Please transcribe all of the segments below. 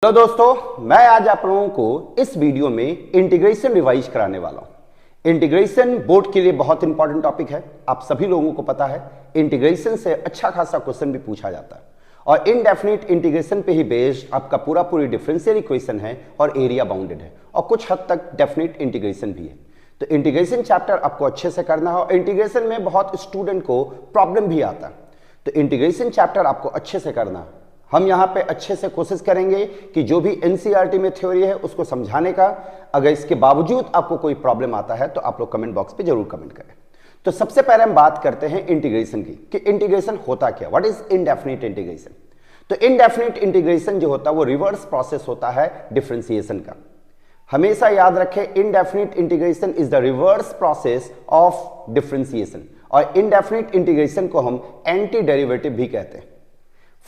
Hello दोस्तों, मैं आज आप लोगों को इस वीडियो में इंटीग्रेशन रिवाइज कराने वाला हूं। इंटीग्रेशन बोर्ड के लिए बहुत इंपॉर्टेंट टॉपिक है। आप सभी लोगों को पता है इंटीग्रेशन से अच्छा खासा क्वेश्चन भी पूछा जाता है और इनडेफिनिट इंटीग्रेशन पे ही बेस्ड आपका पूरी डिफरेंशियल इक्वेशन है और एरिया बाउंडेड है और कुछ हद तक डेफिनिट इंटीग्रेशन भी है। तो इंटीग्रेशन चैप्टर आपको अच्छे से करना है और इंटीग्रेशन में बहुत स्टूडेंट को प्रॉब्लम भी आता है, तो इंटीग्रेशन चैप्टर आपको अच्छे से करना है। हम यहाँ पे अच्छे से कोशिश करेंगे कि जो भी एनसीईआरटी में थ्योरी है उसको समझाने का। अगर इसके बावजूद आपको कोई प्रॉब्लम आता है तो आप लोग कमेंट बॉक्स पे जरूर कमेंट करें। तो सबसे पहले हम बात करते हैं इंटीग्रेशन की कि इंटीग्रेशन होता क्या, व्हाट इज इनडेफिनिट इंटीग्रेशन। तो इनडेफिनिट इंटीग्रेशन जो होता है वो रिवर्स प्रोसेस होता है डिफरेंशिएशन का। हमेशा याद रखें, indefinite integration is the reverse process of differentiation और इनडेफिनिट इंटीग्रेशन को हम एंटी डेरिवेटिव भी कहते हैं।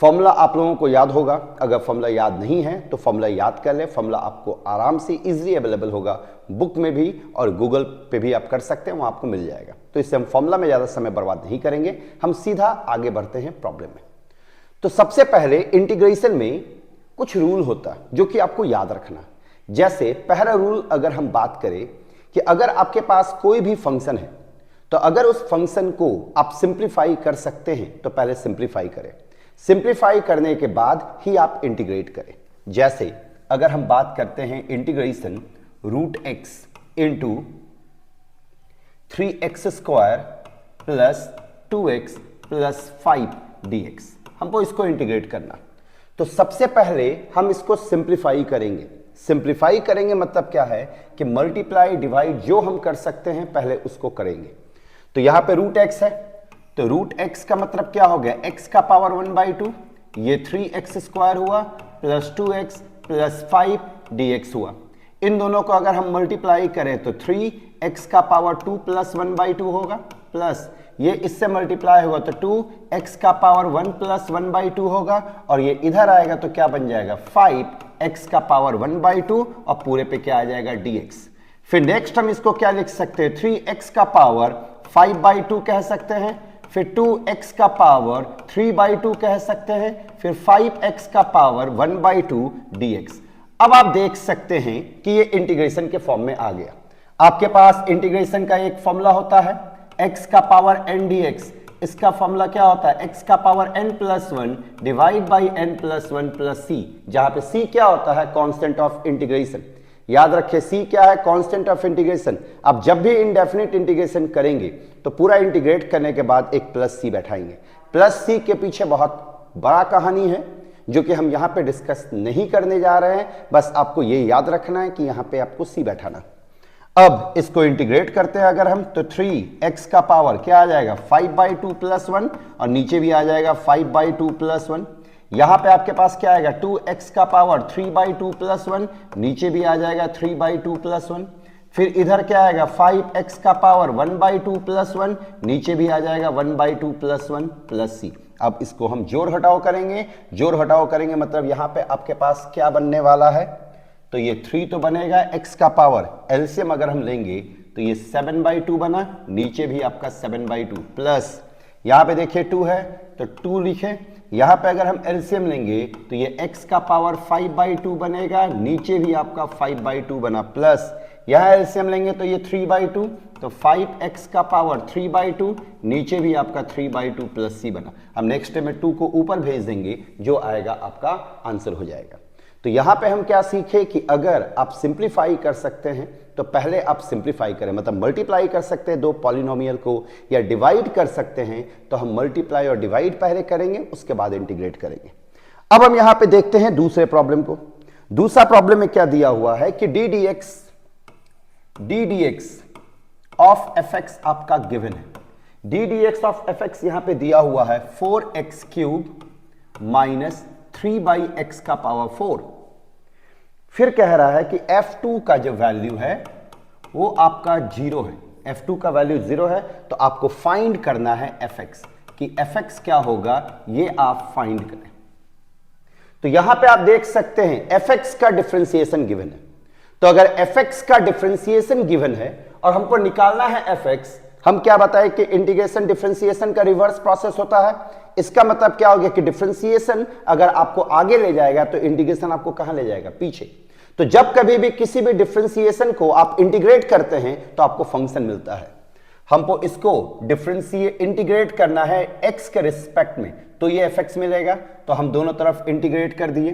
फॉर्मूला आप लोगों को याद होगा, अगर फॉर्मूला याद नहीं है तो फॉर्मूला याद कर ले। फॉर्मूला आपको आराम से इजीली अवेलेबल होगा बुक में भी और गूगल पे भी आप कर सकते हैं, वहां आपको मिल जाएगा। तो इससे हम फॉर्मूला में ज्यादा समय बर्बाद नहीं करेंगे, हम सीधा आगे बढ़ते हैं प्रॉब्लम में। तो सबसे पहले इंटीग्रेशन में कुछ रूल होता है जो कि आपको याद रखना। जैसे पहला रूल अगर हम बात करें कि अगर आपके पास कोई भी फंक्शन है तो अगर उस फंक्शन को आप सिंप्लीफाई कर सकते हैं तो पहले सिंप्लीफाई करें। सिंप्लीफाई करने के बाद ही आप इंटीग्रेट करें। जैसे अगर हम बात करते हैं integration root x into 3x square plus 2x plus 5 dx, हमको इसको इंटीग्रेट करना। तो सबसे पहले हम इसको सिंप्लीफाई करेंगे। सिंप्लीफाई करेंगे मतलब क्या है कि मल्टीप्लाई डिवाइड जो हम कर सकते हैं पहले उसको करेंगे। तो यहां पे रूट एक्स है तो रूट एक्स का मतलब क्या हो गया, x का पावर 1/2, ये 3x स्क्वायर हुआ प्लस 2x प्लस 5 dx हुआ। इन दोनों को अगर हम मल्टीप्लाई करें तो 3x का पावर 2 प्लस 1/2 होगा, प्लस ये इससे मल्टीप्लाई होगा तो 2x का पावर 1 प्लस 1/2 होगा और ये इधर आएगा तो क्या बन जाएगा 5x का पावर 1/2 और पूरे पे क्या आ जाएगा dx। फिर नेक्स्ट हम इसको क्या लिख सकते हैं, 3x का पावर 5/2 कह सकते हैं, फिर 2x का पावर 3/2 कह सकते हैं, फिर 5x का पावर 1/2 dx। अब आप देख सकते हैं कि ये इंटीग्रेशन के फॉर्म में आ गया। आपके पास इंटीग्रेशन का एक फॉर्मूला होता है x का पावर n dx। इसका फॉर्मूला क्या होता है, x का power n plus 1 divide by n plus 1 plus c, जहां पे c क्या होता है, कांस्टेंट ऑफ इंटीग्रेशन। याद रखें c क्या है, कांस्टेंट ऑफ इंटीग्रेशन। आप जब भी इनडेफिनिट इंटीग्रेशन करेंगे तो पूरा इंटीग्रेट करने के बाद एक प्लस c बैठाएंगे। प्लस c के पीछे बहुत बड़ा कहानी है जो कि हम यहां पे डिस्कस नहीं करने जा रहे हैं, बस आपको ये याद रखना है कि यहां पे आपको c बैठाना। अब इसको इंटीग्रेट करते हैं अगर हम तो 3x का पावर क्या आ जाएगा 5/2 प्लस 1 और नीचे भी आ जाएगा 5/2 प्लस 1। यहां पे आपके पास क्या आएगा 2x का पावर 3/2 प्लस 1, नीचे भी आ जाएगा 3/2 प्लस 1। फिर इधर क्या आएगा 5x का पावर 1/2 प्लस 1, नीचे भी आ जाएगा 1/2 प्लस 1 प्लस c। अब इसको हम जोड़ घटाव करेंगे। जोड़ घटाव करेंगे मतलब यहां पे आपके पास क्या बनने वाला है, तो ये 3 तो बनेगा, x का पावर एलसीएम अगर हम लेंगे तो ये 7/2 बना, नीचे भी आपका 7/2 प्लस यहां पे देखिए 2 है तो 2 लिखे। यहां पे अगर हम एलसीएम लेंगे तो ये x का पावर 5/2 बनेगा, नीचे भी आपका 5/2 बना, प्लस यहां एलसीएम लेंगे तो ये 3/2 तो 5x का पावर 3/2, नीचे भी आपका 3/2 प्लस c बना। अब नेक्स्ट में 2 को ऊपर भेज देंगे, जो आएगा आपका आंसर हो जाएगा। तो यहां पे हम क्या सीखे कि अगर आप सिंप्लीफाई कर सकते हैं तो पहले आप सिंप्लीफाई करें, मतलब मल्टीप्लाई कर सकते हैं दो पॉलिनोमियल को या डिवाइड कर सकते हैं तो हम मल्टीप्लाई और डिवाइड पहले करेंगे, उसके बाद इंटीग्रेट करेंगे। अब हम यहां पे देखते हैं दूसरे प्रॉब्लम को। दूसरा प्रॉब्लम में क्या दिया हुआ है कि D D x of F x आपका गिवन है। D D x of F x यहां पे दिया हुआ है 4x³ माइनस 3/x का पावर 4। फिर कह रहा है कि f2 का जो वैल्यू है वो आपका 0 है। f2 का वैल्यू 0 है तो आपको फाइंड करना है fx, कि fx क्या होगा ये आप फाइंड करें। तो यहां पे आप देख सकते हैं fx का डिफरेंशिएशन गिवन है। तो अगर fx का डिफरेंशिएशन गिवन है और हमको निकालना है fx, हम क्या बताए कि इंटीग्रेशन डिफरेंशिएशन का रिवर्स प्रोसेस होता है। इसका मतलब क्या हो गया कि डिफरेंशिएशन अगर आपको आगे ले जाएगा तो इंटीग्रेशन आपको कहां ले जाएगा, पीछे। तो जब कभी भी किसी भी डिफरेंशिएशन को आप इंटीग्रेट करते हैं तो आपको फंक्शन मिलता है। हमको इसको डिफरेंशिएट इंटीग्रेट करना है x के रिस्पेक्ट में, तो ये fx मिलेगा। तो हम दोनों तरफ इंटीग्रेट कर दिए,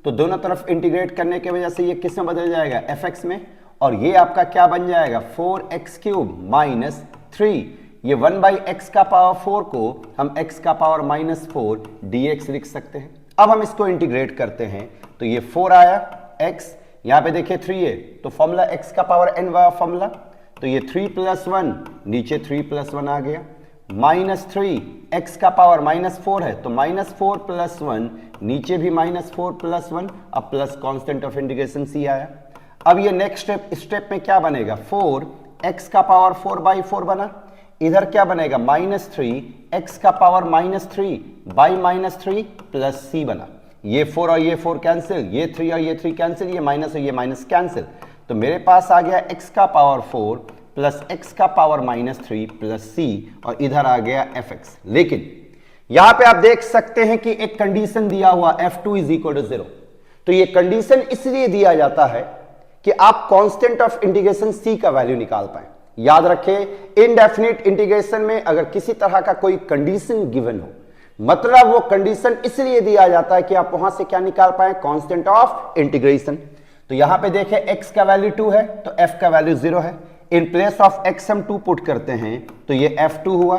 तो दोनों तरफ इंटीग्रेट करने की वजह से ये किस में बदल जाएगा, fx में, और ये आपका क्या बन जाएगा 4x³ माइनस 3, ये 1/x का पावर 4 को हम x का पावर -4 dx लिख सकते हैं। अब हम इसको इंटीग्रेट करते हैं तो ये 4 आया, x यहां पे देखिए 3 है तो फॉर्मूला x का पावर n वाला फॉर्मूला, तो ये 3 + 1 नीचे 3 + 1 आ गया, -3 x का पावर -4 है तो -4 + 1 नीचे भी -4 + 1, अब plus constant of integration c आया। अब ये नेक्स्ट स्टेप में क्या बनेगा, 4 x का पावर 4/4 बना, इधर क्या बनेगा -3 x का पावर -3/-3 प्लस c बना। ये 4 और ये 4 कैंसिल, ये 3 और ये 3 कैंसिल, ये माइनस और ये माइनस कैंसिल, तो मेरे पास आ गया x का पावर 4 प्लस x का पावर -3 प्लस c, और इधर आ गया fx। लेकिन यहां पे आप देख सकते हैं कि एक कंडीशन दिया हुआ f2 = 0। तो ये कंडीशन इसलिए दिया जाता है कि आप कांस्टेंट ऑफ इंटीग्रेशन c का वैल्यू निकाल पाए। याद रखें, इनडेफिनिट इंटीग्रेशन में अगर किसी तरह का कोई कंडीशन गिवन हो, मतलब वो कंडीशन इसलिए दिया जाता है कि आप वहां से क्या निकाल पाए, कांस्टेंट ऑफ इंटीग्रेशन। तो यहां पे देखें x का वैल्यू 2 है तो f का वैल्यू 0 है, इन प्लेस ऑफ x हम 2 पुट करते हैं तो ये f2 हुआ,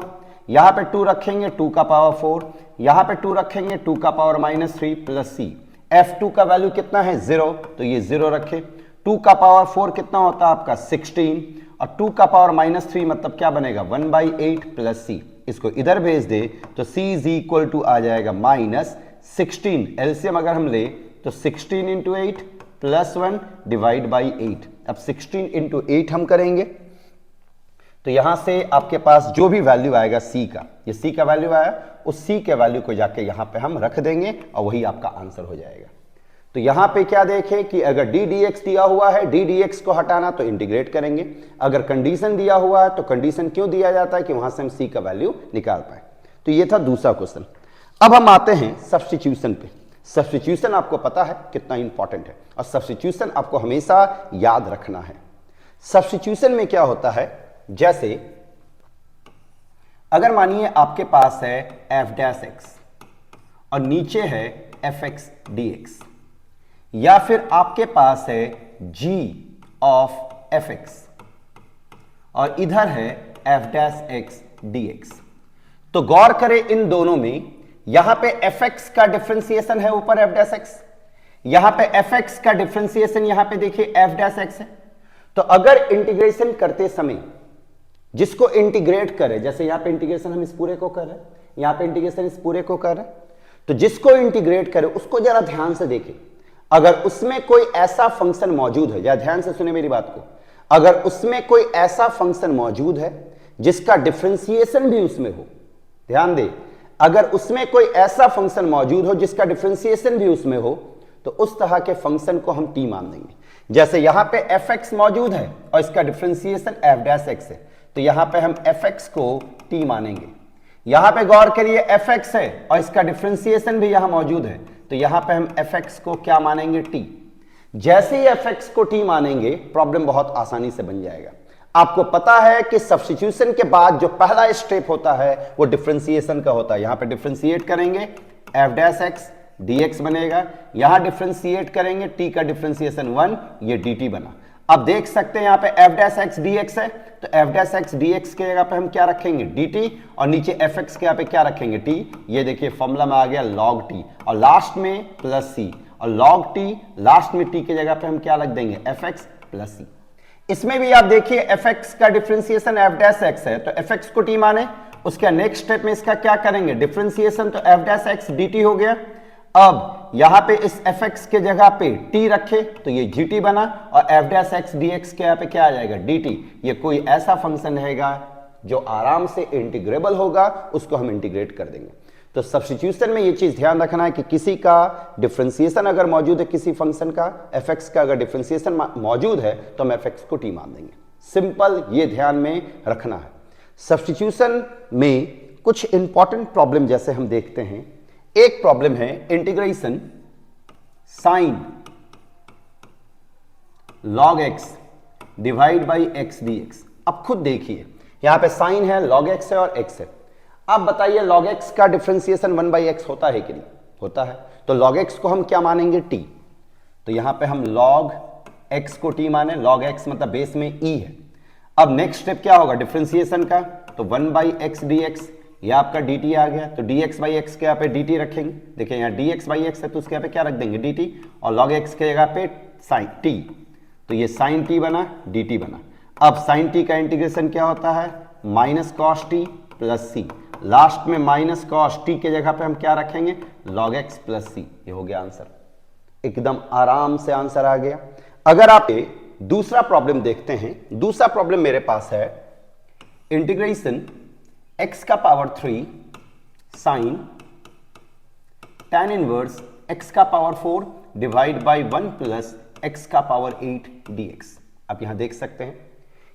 यहां पे 2 रखेंगे 2 का पावर 4, यहां पे 2 रखेंगे 2 का पावर -3 प्लस c, f2 का वैल्यू कितना है 0, तो ये 0 रखें, 2 का पावर 4 कितना होता है आपका 16, और 2 का पावर -3 मतलब क्या बनेगा 1/8 प्लस c, इसको इधर भेज दे तो c = आ जाएगा -16, एलसीएम अगर हम ले तो 16 × 8 प्लस 1 डिवाइड बाई 8। अब 16 × 8 हम करेंगे तो यहां से आपके पास जो भी वैल्यू आएगा c का, ये c का वैल्यू आया, उस c के वैल्यू को जाके यहां पे हम रख देंगे और वही आपका आंसर हो जाएगा। तो यहां पे क्या देखें कि अगर d dx दिया हुआ है, d dx को हटाना तो इंटीग्रेट करेंगे, अगर कंडीशन दिया हुआ है तो कंडीशन क्यों दिया जाता है कि वहां से हम c का वैल्यू निकाल पाए। तो ये था दूसरा क्वेश्चन। अब हम आते हैं सब्स्टिट्यूशन पे। सब्स्टिट्यूशन आपको पता है कितना इंपॉर्टेंट है और सब्स्टिट्यूशन आपको हमेशा याद रखना है। सब्स्टिट्यूशन में क्या होता है, जैसे अगर मानिए आपके पास है f' और नीचे है fx dx, या फिर आपके पास है g ऑफ fx और इधर है f' dx, तो गौर करें इन दोनों में, यहां पे fx का डिफरेंशिएशन है ऊपर f', यहां पे fx का डिफरेंशिएशन यहां पे देखिए f' है। तो अगर इंटीग्रेशन करते समय जिसको इंटीग्रेट करे, जैसे यहां पे इंटीग्रेशन हम इस पूरे को कर रहे हैं, यहां पे इंटीग्रेशन इस पूरे को कर रहे हैं, तो जिसको इंटीग्रेट करे उसको जरा ध्यान से देखें। अगर उसमें कोई ऐसा फंक्शन मौजूद है, या ध्यान से सुने मेरी बात को, अगर उसमें कोई ऐसा फंक्शन मौजूद है जिसका डिफरेंशिएशन भी उसमें हो, ध्यान दे, अगर उसमें कोई ऐसा फंक्शन मौजूद हो जिसका डिफरेंशिएशन भी उसमें हो, तो उस तरह के फंक्शन को हम टी मान देंगे। जैसे यहां पे fx मौजूद है और इसका डिफरेंशिएशन f' है, तो यहां पे हम fx को टी मानेंगे। यहां पे गौर करिए fx है और इसका डिफरेंशिएशन भी यहां मौजूद है, तो यहां पे हम fx को क्या मानेंगे, t। जैसे ही fx को t मानेंगे प्रॉब्लम बहुत आसानी से बन जाएगा। आपको पता है कि सब्स्टिट्यूशन के बाद जो पहला स्टेप होता है वो डिफरेंशिएशन का होता है। यहां पे डिफरेंशिएट करेंगे f' dx बनेगा, यहां डिफरेंशिएट करेंगे t का डिफरेंशिएशन 1, ये dt बना। अब देख सकते हैं यहां पे f' dx है, तो f' dx के जगह पे हम क्या रखेंगे dt, और नीचे fx के यहां पे क्या रखेंगे t। ये देखिए फॉर्मूला में आ गया log t, और लास्ट में प्लस c, और log t लास्ट में t के जगह पे हम क्या रख देंगे fx प्लस c। इसमें भी आप देखिए fx का डिफरेंशिएशन f' है, तो fx को t माने, उसका नेक्स्ट स्टेप में इसका क्या करेंगे डिफरेंशिएशन, तो f' dt हो गया। अब यहां पे इस fx के जगह पे t रखे तो ये gt बना, और f' dx के यहां पे क्या आ जाएगा dt। ये कोई ऐसा फंक्शन रहेगा जो आराम से इंटीग्रेबल होगा, उसको हम इंटीग्रेट कर देंगे। तो सब्स्टिट्यूशन में ये चीज ध्यान रखना है कि किसी का डिफरेंशिएशन अगर मौजूद है, किसी फंक्शन का fx का अगर डिफरेंशिएशन मौजूद है तो हम fx को t मान देंगे। सिंपल, ये ध्यान में रखना है। सब्स्टिट्यूशन में कुछ इंपॉर्टेंट प्रॉब्लम जैसे हम देखते हैं। एक प्रॉब्लम है integration sine log x divide by x dx। अब खुद देखिए यहां पे साइन है, log x है और x है। अब बताइए log x का डिफरेंशिएशन 1/x होता है कि नहीं? होता है। तो log x को हम क्या मानेंगे? t। तो यहां पे हम log x को t माने, log x मतलब बेस में e है। अब नेक्स्ट स्टेप क्या होगा डिफरेंशिएशन का? तो 1/x dx, ये आपका dt आ गया। तो dx/x के यहाँ पे dt रखेंगे। देखिए यहाँ dx/x है तो उसके यहाँ पे क्या रख देंगे? dt। और log x के जगह पे sin t, तो ये sin t बना, dt बना। अब sin t का इंटीग्रेशन क्या होता है? माइनस कॉस टी प्लस सी। लास्ट में माइनस कॉस टी के जगह पे हम क्या रखेंगे? log x प्लस सी। ये हो गया आंसर, एकदम आराम से आंसर आ गया। अगर आप दूसरा प्रॉब्लम देखते हैं, दूसरा प्रॉब्लम मेरे पास है इंटीग्रेशन x का power 3 sine tan inverse x का power 4 divide by 1 plus x का पावर 8 dx। आप यहां देख सकते हैं,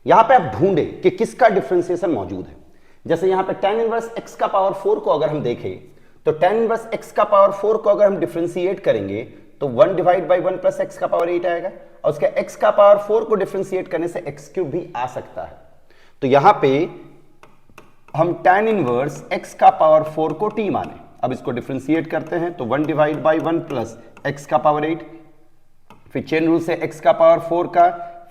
यहां पे आप ढूंढे कि किसका डिफरेंशिएशन मौजूद है। जैसे यहां पे tan इनवर्स x का पावर 4 को अगर हम देखें तो tan इनवर्स x का पावर 4 को अगर हम डिफरेंशिएट करेंगे तो 1 डिवाइड बाई 1 प्लस x का पावर 8 आएगा, और उसके x का पावर 4 को डिफरेंशिएट करने से x क्यूब भी आ सकता है। तो यहां पे हम tan इनवर्स x का पावर 4 को t माने। अब इसको डिफरेंशिएट करते हैं तो 1 डिवाइड बाई 1 प्लस x का पावर 8, फिर चेन रूल से x का पावर 4 का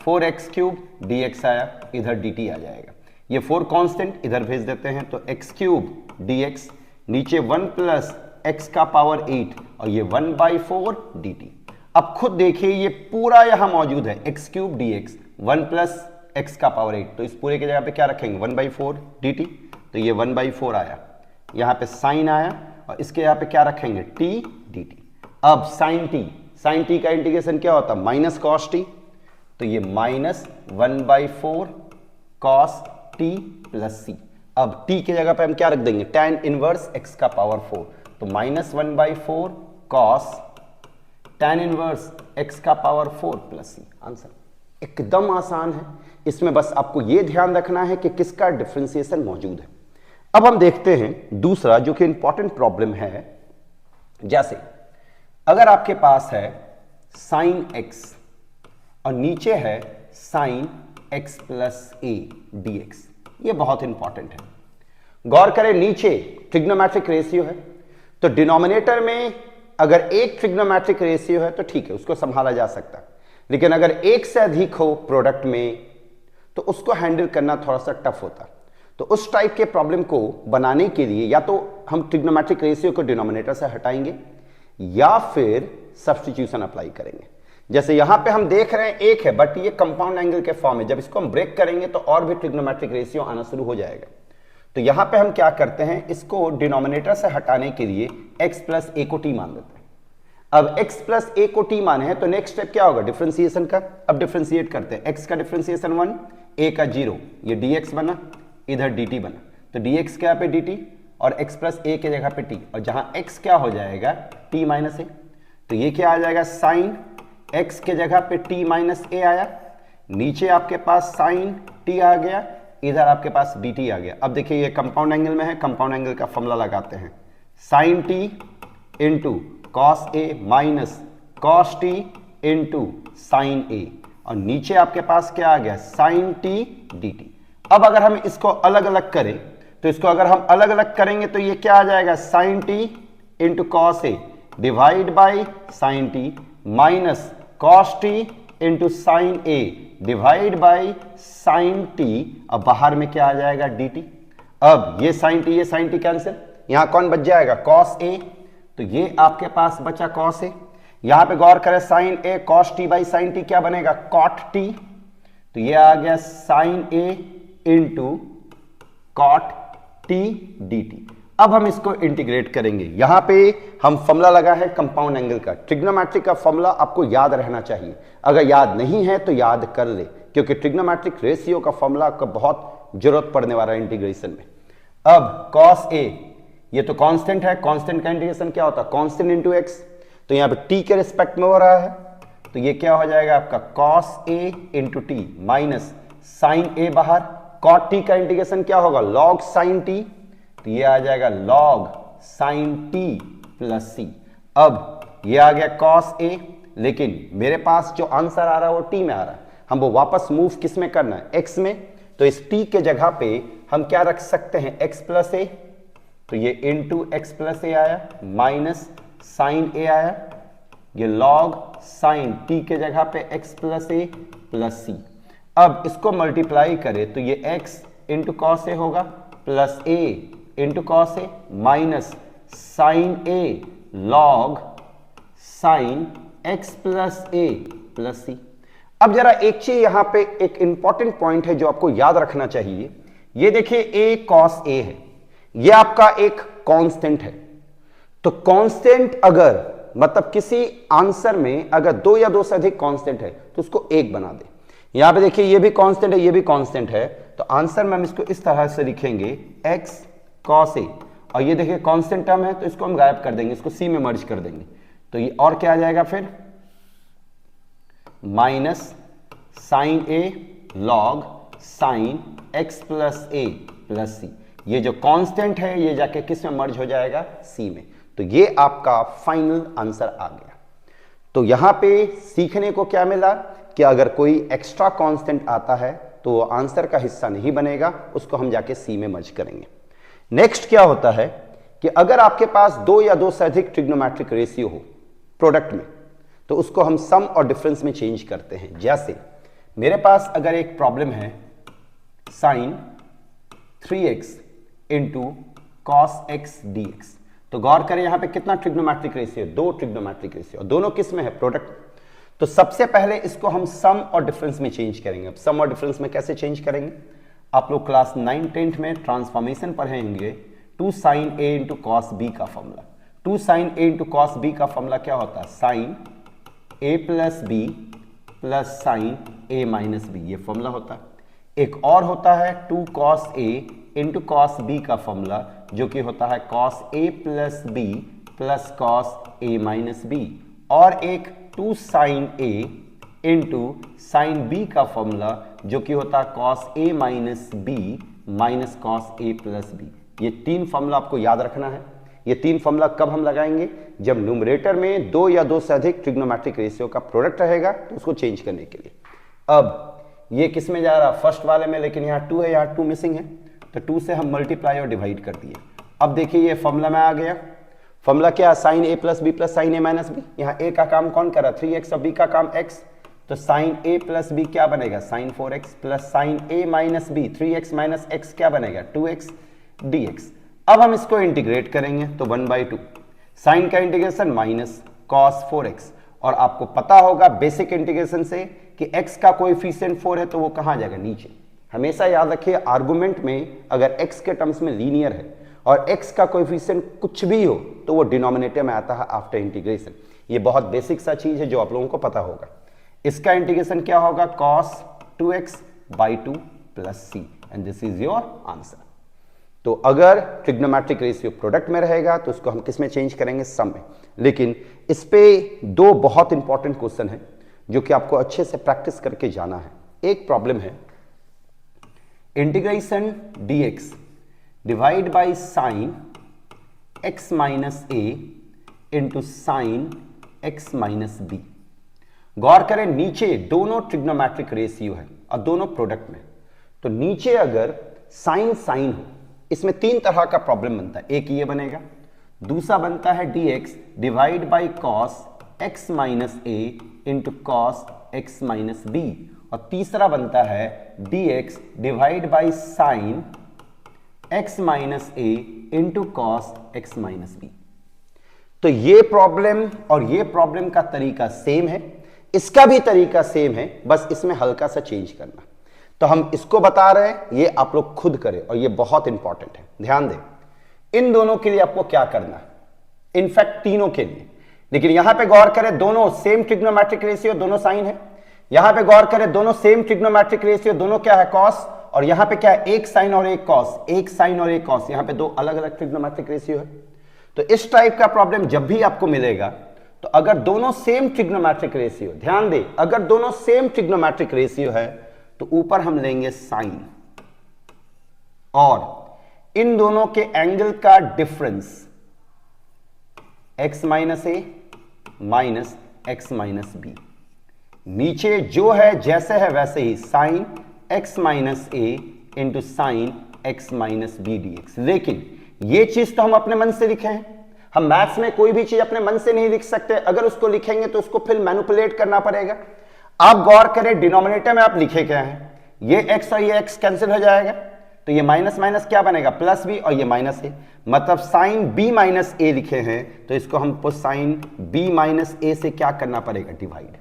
4x क्यूब dx आया, इधर dt आ जाएगा। ये 4 कांस्टेंट इधर भेज देते हैं तो x क्यूब dx, नीचे 1 प्लस x का पावर 8 और ये 1/4 dt। अब खुद देखिए ये पूरा यहां मौजूद है x cube dx 1 plus x का पावर 8, तो इस पूरे की जगह पे क्या रखेंगे? 1/4 dt। तो ये 1/4 आया, यहां पे साइन आया और इसके यहां पे क्या रखेंगे? t dt। अब साइन t का इंटीग्रेशन क्या होता है? माइनस कॉस टी, तो ये माइनस 1/4 कॉस टी प्लस सी। अब t की जगह पे हम क्या रख देंगे? tan इनवर्स x का पावर 4, तो minus 1/4 cos tan inverse x का पावर 4 प्लस सी। आंसर एकदम आसान है, इसमें बस आपको यह ध्यान रखना है कि किसका डिफरेंशिएशन मौजूद है। अब हम देखते हैं दूसरा जो कि इंपॉर्टेंट प्रॉब्लम है। जैसे अगर आपके पास है साइन x और नीचे है sine x plus a dx, ये बहुत इंपॉर्टेंट है। गौर करें, नीचे ट्रिग्नोमेट्रिक रेशियो है तो डिनोमिनेटर में अगर एक ट्रिग्नोमेट्रिक रेशियो है तो ठीक है, उसको संभाला जा सकता है। लेकिन अगर एक से अधिक हो प्रोडक्ट में तो उसको हैंडल करना थोड़ा सा टफ होता। तो उस टाइप के प्रॉब्लम को बनाने के लिए या तो हम ट्रिग्नोमेट्रिक रेशियो को डिनोमिनेटर से हटाएंगे या फिर सब्स्टिट्यूशन अप्लाई करेंगे। जैसे यहां पे हम देख रहे हैं एक है बट ये कंपाउंड एंगल के फॉर्म है, जब इसको हम ब्रेक करेंगे तो और भी ट्रिग्नोमेट्रिक रेशियो आना शुरू हो जाएगा। तो यहां पे हम क्या करते हैं, इसको डिनोमिनेटर से हटाने के लिए x प्लस a को t मान देते हैं। अब x प्लस a को t माने हैं तो नेक्स्ट स्टेप क्या होगा? डिफरेंशिएशन का। अब डिफरेंशिएट करते हैं, x का डिफरेंशिएशन 1, a का 0, ये dx बना, इधर dt बना। तो dx क्या पे dt और x प्लस a के जगह पे t, और जहां x क्या हो जाएगा? t minus a। तो ये क्या आ जाएगा? साइन x के जगह पे t माइनस a आया, नीचे आपके पास साइन t आ गया, इधर आपके पास dt आ गया। अब देखिए ये कंपाउंड एंगल में है, कंपाउंड एंगल का फॉर्मूला लगाते हैं, sine t into cos a minus cos t into sine a, और नीचे आपके पास क्या आ गया? Sine t dt। अब अगर हम इसको अलग अलग करें तो इसको अगर हम अलग अलग करेंगे तो ये क्या आ जाएगा? Sine t into cos a divide by sine t minus cos t into sine a divide by sine t। अब बाहर में क्या आ जाएगा? dt। अब ये साइन t कैंसिल, यहां कौन बच जाएगा? कॉस a, तो ये आपके पास बचा कॉस a। यहां पे गौर करें, sine a cos t by sine t क्या बनेगा? Cot t। तो ये आ गया sine a into cot t dt। अब हम इसको इंटीग्रेट करेंगे। यहां पे हम फॉर्मूला लगा है कंपाउंड एंगल का, ट्रिग्नोमेट्रिक का फॉर्मूला आपको याद रहना चाहिए। अगर याद नहीं है तो याद कर ले, क्योंकि ट्रिग्नोमेट्रिक रेशियो का फॉर्मूला आपको बहुत जरूरत पड़ने वाला है इंटीग्रेशन में। अब cos a, ये तो कांस्टेंट है, कांस्टेंट का इंटीग्रेशन क्या होता है? Constant into x। तो यहां पे t के रिस्पेक्ट में हो रहा है तो ये क्या हो जाएगा आपका? cos a into t minus sine a बाहर, cot t का इंटीग्रेशन क्या होगा? log sin t तो ये आ जाएगा log sin t plus c। अब ये आ गया cos a, लेकिन मेरे पास जो आंसर आ रहा है वो t में आ रहा है, हम वो वापस मूव किस में करना है, x में। तो इस t के जगह पे हम क्या रख सकते हैं, x प्लस ए, तो ये इंटू एक्स प्लस ए आया, माइनस साइन ए आया, ये log साइन t के जगह पे x प्लस ए प्लस सी। अब इसको मल्टीप्लाई करें तो ये x इंटू कॉस ए होगा plus A into cos A minus sign A log sign x plus A plus सी। अब जरा एक चीज यहां पे एक इंपॉर्टेंट पॉइंट है जो आपको याद रखना चाहिए। ये देखिए a cos a है, ये आपका एक कांस्टेंट है। तो कांस्टेंट अगर मतलब किसी आंसर में अगर दो या दो से अधिक कांस्टेंट है तो उसको एक बना दे। यहां पे देखिए ये भी कांस्टेंट है, ये भी कांस्टेंट है, तो आंसर में हम इसको इस तरह से लिखेंगे x cos a, और ये देखिए कांस्टेंट टर्म है तो इसको हम गायब कर देंगे, इसको c में मर्ज कर देंगे। तो ये और क्या आ जाएगा फिर, माइनस साइन ए log साइन x प्लस ए प्लस सी। ये जो कांस्टेंट है ये जाके किस में मर्ज हो जाएगा, c में। तो ये आपका फाइनल आंसर आ गया। तो यहां पे सीखने को क्या मिला कि अगर कोई एक्स्ट्रा कांस्टेंट आता है तो वो आंसर का हिस्सा नहीं बनेगा, उसको हम जाके सी में मर्ज करेंगे। नेक्स्ट क्या होता है कि अगर आपके पास दो या दो से अधिक ट्रिग्नोमेट्रिक रेशियो हो प्रोडक्ट में, तो उसको हम सम और डिफरेंस में चेंज करते हैं। जैसे मेरे पास अगर एक प्रॉब्लम है sine 3x into cos x d x, तो गौर करें यहां पे कितना ट्रिग्नोमेट्रिक रेशियो, दो ट्रिग्नोमेट्रिक रेशियो, दोनों किस में है, प्रोडक्ट। तो सबसे पहले इसको हम सम और डिफरेंस में चेंज करेंगे। अब सम और डिफरेंस में कैसे चेंज करेंगे, आप लोग क्लास 9 10th में ट्रांसफॉर्मेशन पढ़ेंगे, 2 sin a into cos b का formula. 2 sin a into cos b का फॉर्मूला क्या होता है, sine a plus b plus sine a minus b, ये फॉर्मूला होता है। एक और होता है 2 cos a into cos b का फॉर्मूला, जो कि होता है cos a प्लस बी प्लस cos a माइनस बी, और एक 2 sin a into sine b का फॉर्मूला, जो कि होता है cos a minus b minus cos a plus b. ये तीन फॉर्मूला आपको याद रखना है। ये तीन फॉर्मूला कब हम लगाएंगे, जब न्यूमरेटर में दो या दो से अधिक ट्रिग्नोमेट्रिक रेशियो का प्रोडक्ट रहेगा, तो उसको चेंज करने के लिए। अब ये किस में जा रहा, फर्स्ट वाले में, लेकिन यहाँ 2 है, यहाँ 2 मिसिंग है, तो 2 से हम मल्टीप्लाई और डिवाइड कर दिए। अब देखिए ये फॉर्मूला में आ गया। फॉर्मूला क्या है, sign A plus b plus sine a minus B. यहाँ ए का काम कौन कर रहा है, 3x, और बी का काम x, तो साइन ए प्लस बी क्या बनेगा, sine 4x plus sine a minus b 3x minus x क्या बनेगा, 2x dx। अब हम इसको इंटीग्रेट करेंगे तो 1/2 साइन का इंटीग्रेशन माइनस cos 4x, और आपको पता होगा बेसिक इंटीग्रेशन से कि x का कोएफिशिएंट 4 है तो वो कहां जाएगा, नीचे। हमेशा याद रखिए आर्गुमेंट में अगर x के टर्म्स में लीनियर है और x का कोएफिशिएंट कुछ भी हो तो वो डिनोमिनेटर में आता है आफ्टर इंटीग्रेशन। ये बहुत बेसिक सा चीज है जो आप लोगों को पता होगा। इसका इंटीग्रेशन क्या होगा, cos 2x/2 plus c, and this is your answer. तो अगर ट्रिग्नोमेट्रिक रेशियो प्रोडक्ट में रहेगा तो उसको हम किस में चेंज करेंगे, सम में। लेकिन इस पे दो बहुत इंपॉर्टेंट क्वेश्चन है जो कि आपको अच्छे से प्रैक्टिस करके जाना है। एक प्रॉब्लम है integration dx divide by sine x minus a into sine x minus b. गौर करें नीचे दोनों ट्रिग्नोमेट्रिक रेशियो है और दोनों प्रोडक्ट में, तो नीचे अगर साइन साइन हो, इसमें तीन तरह का प्रॉब्लम बनता है। एक ये बनेगा, दूसरा बनता है dx divide by cos x minus a into cos x minus b, और तीसरा बनता है dx divide by sine x minus a into cos x minus b। तो ये प्रॉब्लम और ये प्रॉब्लम का तरीका सेम है, इसका भी तरीका सेम है, बस इसमें हल्का सा चेंज करना। तो हम इसको बता रहे हैं, ये आप लोग खुद करें, और ये बहुत इंपॉर्टेंट है, ध्यान दें। इन दोनों के लिए आपको क्या करना है, इनफैक्ट तीनों के लिए, लेकिन यहां पे गौर करें दोनों सेम ट्रिग्नोमेट्रिक रेशियो, दोनों साइन है। यहां पे गौर करें दोनों सेम ट्रिग्नोमेट्रिक रेशियो, दोनों क्या है, कॉस, और यहां पे क्या है, एक साइन और एक कॉस, एक साइन और एक कॉस, यहां पे दो अलग अलग ट्रिग्नोमेट्रिक रेशियो है। तो इस टाइप का प्रॉब्लम जब भी आपको मिलेगा, तो अगर दोनों सेम ट्रिग्नोमेट्रिक रेशियो, ध्यान दें, अगर दोनों सेम ट्रिग्नोमेट्रिक रेशियो है तो ऊपर हम लेंगे साइन, और इन दोनों के एंगल का difference x minus a minus x minus b, नीचे जो है जैसे है वैसे ही sine x minus a into sine x minus b d x. लेकिन ये चीज तो हम अपने मन से लिखे हैं, हम मैथ्स में कोई भी चीज अपने मन से नहीं लिख सकते, अगर उसको लिखेंगे तो उसको फिर मैनिपुलेट करना पड़ेगा। आप गौर करें डिनोमिनेटर में आप लिखे क्या है, ये x और ये x कैंसिल हो जाएगा, तो ये माइनस माइनस क्या बनेगा प्लस बी और ये माइनस ए, मतलब साइन b माइनस ए लिखे हैं तो इसको हमको साइन b माइनस ए से क्या करना पड़ेगा डिवाइड।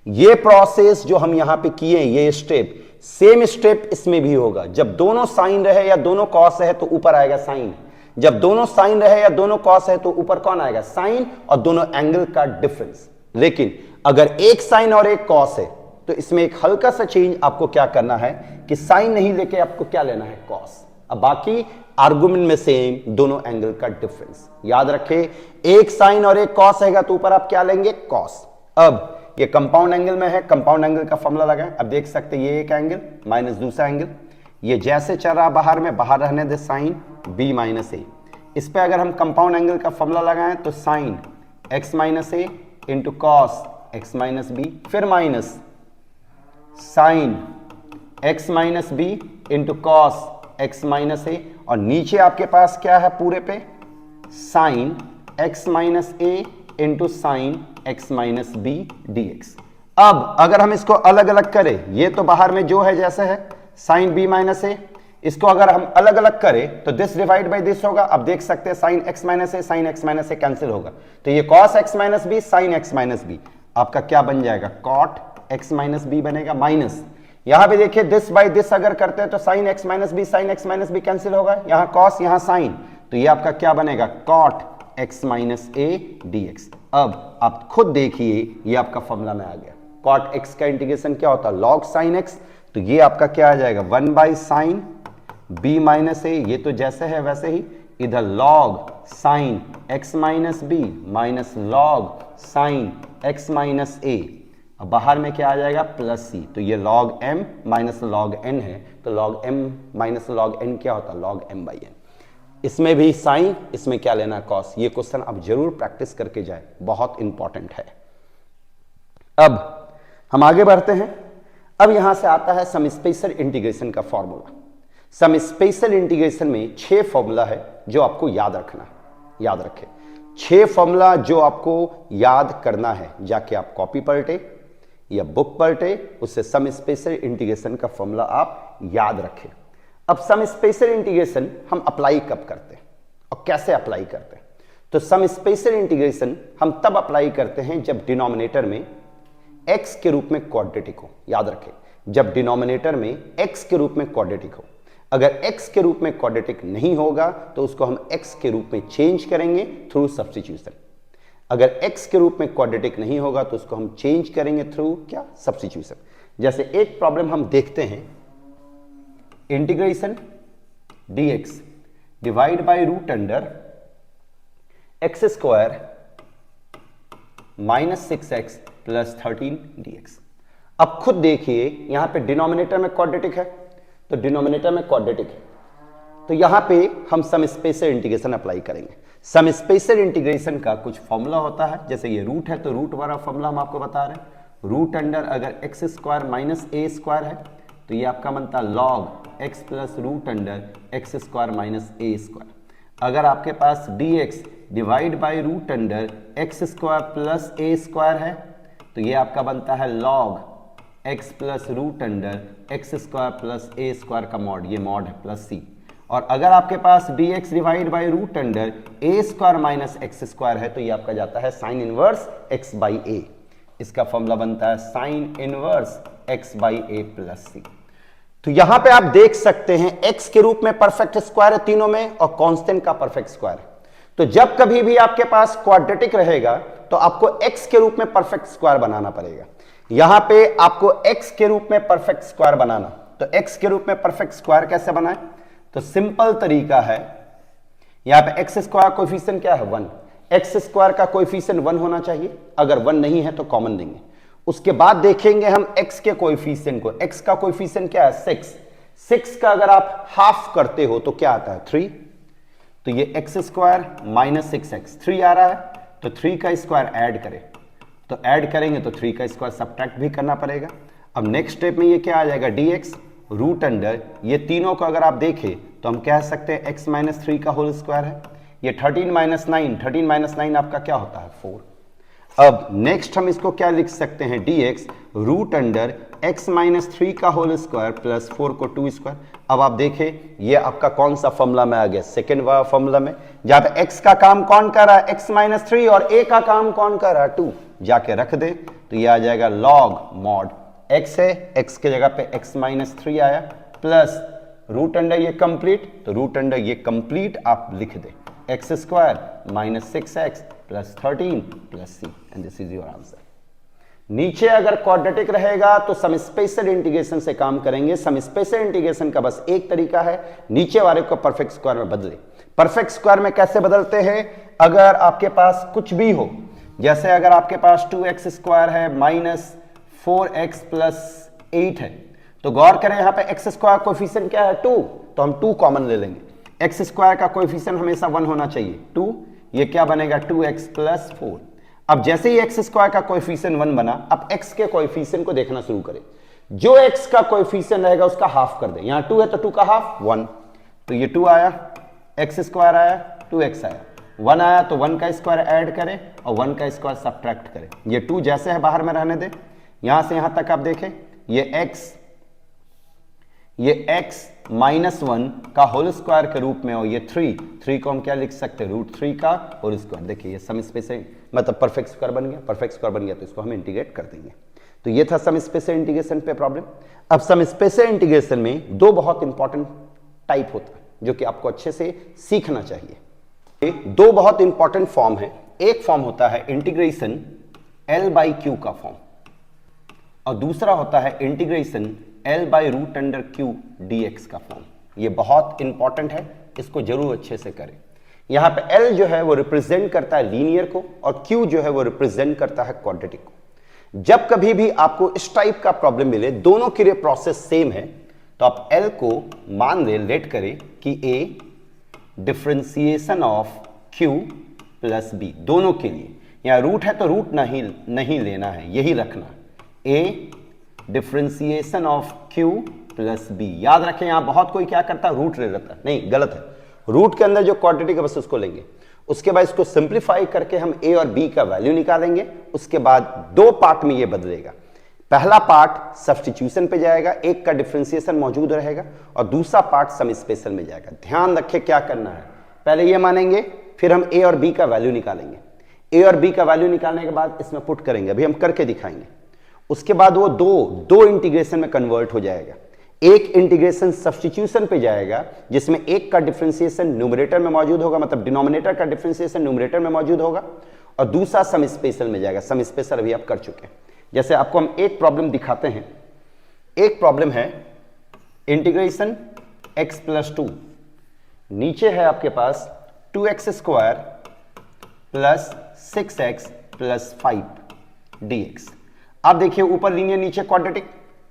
ये प्रोसेस जो हम यहां पे किए ये स्टेप, सेम स्टेप इसमें भी होगा। जब दोनों साइन रहे या दोनों कॉस है तो ऊपर आएगा साइन, जब दोनों साइन रहे या दोनों कॉस है तो ऊपर कौन आएगा साइन और दोनों एंगल का डिफरेंस। लेकिन अगर एक साइन और एक कॉस है तो इसमें एक हल्का सा चेंज आपको क्या करना है कि साइन नहीं लेके आपको क्या लेना है कॉस। अब बाकी आर्गुमेंट में सेम, दोनों एंगल का डिफरेंस याद रखें, एक साइन और एक कॉस है तो ऊपर आप क्या लेंगे कॉस। अब ये कंपाउंड एंगल में है, कंपाउंड एंगल का फॉर्मूला लगाएं। अब देख सकते हैं ये एक एंगल माइनस दूसरा एंगल, ये जैसे चल रहा बाहर में बाहर रहने दे साइन b माइनस ए, इस पे अगर हम कंपाउंड एंगल का फॉर्मूला लगाएं तो sine x minus a into cos x minus b, फिर minus sine x minus b into cos x minus a, और नीचे आपके पास क्या है पूरे पे sine x minus a into sine x minus b d x. अब अगर हम इसको अलग अलग करें, ये तो बाहर में जो है जैसे है साइन b माइनस ए, इसको अगर हम अलग अलग करें तो दिस डिवाइड बाय दिस होगा। अब देख सकते हैं sine x minus a sine x minus a cancel होगा, तो ये cos x minus b sine x minus b आपका क्या बन जाएगा कॉट एक्स माइनस बी बनेगा, माइनस यहां पे देखिए दिस बाय दिस अगर करते हैं तो sine x minus b sine x minus b cancel होगा, यहां कॉस यहां साइन, तो ये आपका क्या बनेगा cot x minus a d x. अब आप खुद देखिए ये आपका फॉर्मूला में आ गया, कॉट एक्स का इंटीग्रेशन क्या होता है लॉग साइन एक्स, तो ये आपका क्या आ जाएगा 1 by sine b minus a, ये तो जैसे है वैसे ही, इधर log sine x minus b minus log sine x minus a, अब बाहर में क्या आ जाएगा प्लस सी, तो ये log m minus log n है, तो log m minus log n क्या होता है लॉग m बाई n। इसमें भी साइन, इसमें क्या लेना है कॉस। ये क्वेश्चन आप जरूर प्रैक्टिस करके जाए, बहुत इंपॉर्टेंट है। अब हम आगे बढ़ते हैं। अब यहां से आता है सम स्पेशल इंटीग्रेशन का फॉर्मूला। सम स्पेशल इंटीग्रेशन में 6 फॉर्मूला है जो आपको याद रखना है, याद रखें 6 फॉर्मूला जो आपको याद करना है, जाके आप कॉपी पलटे या बुक पलटे, उससे सम स्पेशल इंटीग्रेशन का फॉर्मूला आप याद रखें। अब सम स्पेशल इंटीग्रेशन हम अप्लाई कब करते हैं और कैसे अप्लाई करते हैं, तो सम स्पेशल इंटीग्रेशन हम तब अप्लाई करते हैं जब डिनोमिनेटर में x के रूप में क्वाड्रेटिक हो। याद रखें जब डिनोमिनेटर में x के रूप में क्वाड्रेटिक हो, अगर x के रूप में क्वाड्रेटिक नहीं होगा तो उसको हम x के रूप में चेंज करेंगे थ्रू सब्स्टिट्यूशन। अगर x के रूप में क्वाड्रेटिक नहीं होगा तो उसको हम चेंज करेंगे थ्रू क्या सब्स्टिट्यूशन। जैसे एक प्रॉब्लम हम देखते हैं, integration dx divide by root under x square minus 6x plus 13 dx। अब खुद देखिए यहां पे डिनोमिनेटर में क्वाड्रेटिक है, तो डिनोमिनेटर में क्वाड्रेटिक है, तो यहां पे हम सम स्पेशल इंटीग्रेशन अप्लाई करेंगे। सम स्पेशल इंटीग्रेशन का कुछ फॉर्मूला होता है, जैसे ये रूट है तो रूट वाला फॉर्मूला हम आपको बता रहे हैं। रूट अंडर अगर x square minus a square है तो ये आपका बनता है log x plus root under x square minus a square. अगर आपके पास dx divide by root under x square plus a square है तो ये आपका बनता है log x plus root under x square plus a square का मॉड, ये मॉड है प्लस सी। और अगर आपके पास dx divide by root under a square minus x square है तो ये आपका जाता है sine inverse x by a. इसका फॉर्मूला बनता है sine inverse x by a plus c. तो यहां पे आप देख सकते हैं x के रूप में परफेक्ट स्क्वायर है तीनों में और कांस्टेंट का परफेक्ट स्क्वायर है। तो जब कभी भी आपके पास क्वाड्रेटिक रहेगा तो आपको x के रूप में परफेक्ट स्क्वायर बनाना पड़ेगा। यहां पे आपको x के रूप में परफेक्ट स्क्वायर बनाना, तो x के रूप में परफेक्ट स्क्वायर कैसे बनाए, तो सिंपल तरीका है, यहां पे एक्स स्क्वायर कोएफिशिएंट क्या है 1, एक्स स्क्वायर का कोएफिशिएंट 1 होना चाहिए, अगर 1 नहीं है तो कॉमन देंगे। उसके बाद देखेंगे हम x के कोएफिशिएंट को, x का कोएफिशिएंट क्या है 6, 6 का अगर आप हाफ करते हो तो क्या आता है 3, तो ये एक्स स्क्वायर माइनस 6x 3 आ रहा है, तो 3 का स्क्वायर ऐड करें, तो ऐड करेंगे तो 3 का स्क्वायर सब्ट्रैक्ट भी करना पड़ेगा। अब नेक्स्ट स्टेप में ये क्या आ जाएगा dx रूट अंडर, ये तीनों को अगर आप देखें तो हम कह सकते हैं x माइनस 3 का होल स्क्वायर है, ये 13 माइनस 9 आपका क्या होता है 4। अब नेक्स्ट हम इसको क्या लिख सकते हैं dx root under x minus 3 का होल स्क्वायर प्लस 4 को 2 स्क्वायर। अब आप देखें ये आपका कौन सा फॉर्मूला में आ गया, सेकेंड फॉर्मूला में, जहां पे x का काम कौन कर रहा है x माइनस 3 और a का काम कौन कर रहा है 2, जाके रख दे तो ये आ जाएगा log मॉड x है, x के जगह पे x माइनस 3 आया प्लस रूट अंडर ये कंप्लीट, तो रूट अंडर ये कंप्लीट आप लिख दे x square minus 6x plus 13 plus c and this is your answer. नीचे अगर क्वाड्रेटिक रहेगा तो सम स्पेशल इंटीग्रेशन से काम करेंगे। सम स्पेशल इंटीग्रेशन का बस एक तरीका है, नीचे वाले को परफेक्ट स्क्वायर में बदले। परफेक्ट स्क्वायर में कैसे बदलते हैं, अगर आपके पास कुछ भी हो, जैसे अगर आपके पास 2x स्क्वायर है माइनस 4x प्लस 8 है, तो गौर करें यहां पे x स्क्वायर कोएफिशिएंट क्या है 2, तो हम 2 कॉमन ले लेंगे। x स्क्वायर का कोएफिशिएंट हमेशा 1 होना चाहिए 2, ये क्या बनेगा 2x प्लस 4। अब जैसे ही x स्क्वायर का कोएफिशिएंट 1 बना, अब x के कोएफिशिएंट को देखना शुरू करें, जो x का कोएफिशिएंट रहेगा उसका हाफ कर दे। यहां 2 है तो 2 का हाफ 1, तो ये 2 आया, x स्क्वायर आया 2x आया, 1 आया तो 1 का स्क्वायर ऐड करें और 1 का स्क्वायर सब्ट्रैक्ट करें। ये 2 जैसे है बाहर में रहने दे, यहां से यहां तक आप देखें ये x माइनस 1 का होल स्क्वायर के रूप में, और ये 3 को हम क्या लिख सकते हैं रूट 3 का होल स्क्वायर। देखिए ये सम स्पेशल मतलब परफेक्ट स्क्वायर बन गया, परफेक्ट स्क्वायर बन गया तो इसको हम इंटीग्रेट कर देंगे। तो ये था सम स्पेशल इंटीग्रेशन पे प्रॉब्लम। अब सम स्पेशल इंटीग्रेशन में दो बहुत इंपॉर्टेंट टाइप होता है जो कि आपको अच्छे से सीखना चाहिए। दो बहुत इंपॉर्टेंट फॉर्म है, एक फॉर्म होता है इंटीग्रेशन L/Q का फॉर्म और दूसरा होता है इंटीग्रेशन L/√Q dx का फॉर्म। ये बहुत इंपॉर्टेंट है, इसको जरूर अच्छे से करें। यहां पे L जो है वो रिप्रेजेंट करता है लीनियर को और Q जो है वो रिप्रेजेंट करता है क्वाड्रेटिक को। जब कभी भी आपको इस टाइप का प्रॉब्लम मिले, दोनों के लिए प्रोसेस सेम है, तो आप L को मान ले, लेट करें कि A differentiation of Q plus B, दोनों के लिए। यहां रूट है तो रूट नहीं लेना है, यही रखना। A differentiation of Q plus B, याद रखें यहां बहुत कोई क्या करता है रूट ले लेता है, नहीं गलत है। रूट के अंदर जो क्वाड्रेटिक है बस उसको लेंगे, उसके बाद इसको सिंप्लीफाई करके हम A और B का वैल्यू निकालेंगे। उसके बाद दो पार्ट में ये बदलेगा, पहला पार्ट सब्स्टिट्यूशन पे जाएगा, एक का डिफरेंशिएशन मौजूद रहेगा और दूसरा पार्ट सम स्पेशल में जाएगा। ध्यान रखें क्या करना है, पहले ये मानेंगे फिर हम A और B का वैल्यू निकालेंगे। A और B का वैल्यू निकालने के बाद इसमें पुट करेंगे, अभी हम करके दिखाएंगे। उसके बाद वो दो इंटीग्रेशन में कन्वर्ट हो जाएगा। एक इंटीग्रेशन सब्स्टिट्यूशन पे जाएगा जिसमें एक का डिफरेंशिएशन न्यूमरेटर में मौजूद होगा, मतलब डिनोमिनेटर का डिफरेंशिएशन न्यूमरेटर में मौजूद होगा, और दूसरा सम स्पेशल में जाएगा। सम स्पेशल अभी आप कर चुके हैं। जैसे आपको हम एक प्रॉब्लम दिखाते हैं, एक प्रॉब्लम है इंटीग्रेशन x प्लस 2, नीचे है आपके पास 2x square plus 6x plus 5 dx। आप देखिए ऊपर लीनियर नीचे क्वाड्रेटिक,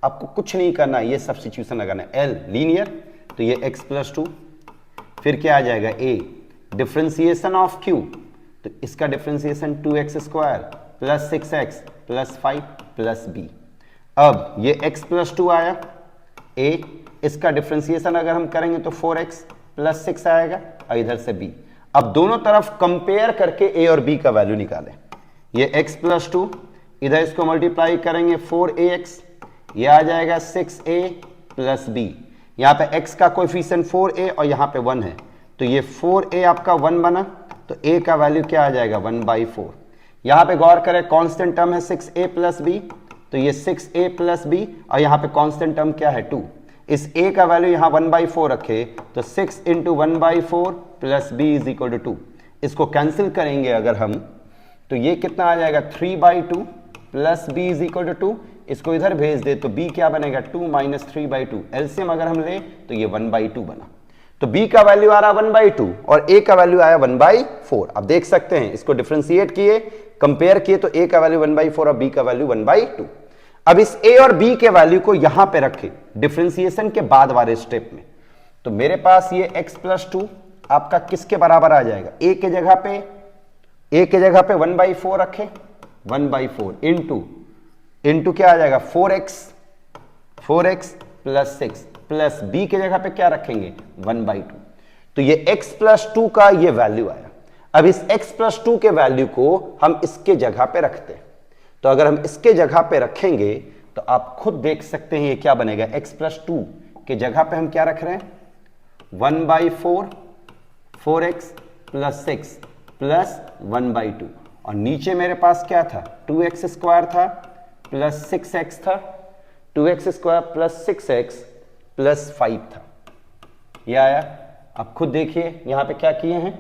आपको कुछ नहीं करना है, ये सब्स्टिट्यूशन लगाना है। L लीनियर तो ये x प्लस 2, फिर क्या आ जाएगा A डिफरेंशिएशन ऑफ Q, तो इसका differentiation 2x square plus 6x plus 5 plus B। अब ये x प्लस 2 आया A, इसका डिफरेंशिएशन अगर हम करेंगे तो 4x प्लस 6 आएगा और इधर से B। अब दोनों तरफ कंपेयर करके A और B का वैल्यू निकालें। ये x प्लस 2, इधर इसको मल्टीप्लाई करेंगे 4ax, ये आ जाएगा 6a प्लस b। यहाँ पे x का कोएफिशिएंट 4a और यहाँ पे 1 है, तो ये 4a आपका 1 बना, तो a का वैल्यू क्या आ जाएगा 1/4। यहाँ पे गौर करें कांस्टेंट टर्म है 6a प्लस b, तो ये 6a प्लस b और यहाँ पे कांस्टेंट टर्म क्या है 2। इस a का वैल्यू यहाँ 1/4 रखे तो 6 into 1/4 plus b is equal to 2। इसको कैंसिल करेंगे अगर हम तो ये कितना आ जाएगा 3/2 plus b is equal to 2। इसको इधर भेज दे तो b क्या बनेगा 2 माइनस 3/2। एलसीएम अगर हम ले तो ये 1/2 बना। तो b का वैल्यू आ रहा 1/2 और a का वैल्यू आया 1/4। आप देख सकते हैं इसको डिफरेंशिएट किए, कंपेयर किए तो a का वैल्यू 1/4 और b का वैल्यू 1/2। अब इस a और b के वैल्यू को यहां पे रखे डिफरेंशिएशन के बाद वाले स्टेप में, तो मेरे पास ये x प्लस 2 आपका किसके बराबर आ जाएगा, a के जगह पे 1/4 रखे, 1/4 इंटू क्या आ जाएगा 4x प्लस 6 प्लस b के जगह पे क्या रखेंगे 1/2। तो ये x प्लस 2 का ये वैल्यू आया। अब इस x प्लस 2 के वैल्यू को हम इसके जगह पे रखते हैं, तो अगर हम इसके जगह पे रखेंगे तो आप खुद देख सकते हैं ये क्या बनेगा, x प्लस 2 के जगह पे हम क्या रख रहे हैं 1/4 4x प्लस 6 प्लस 1/2, और नीचे मेरे पास क्या था 2x स्क्वायर था प्लस 6x था, 2x square plus 6x plus 5 था, ये आया। अब खुद देखिए यहां पे क्या किए हैं,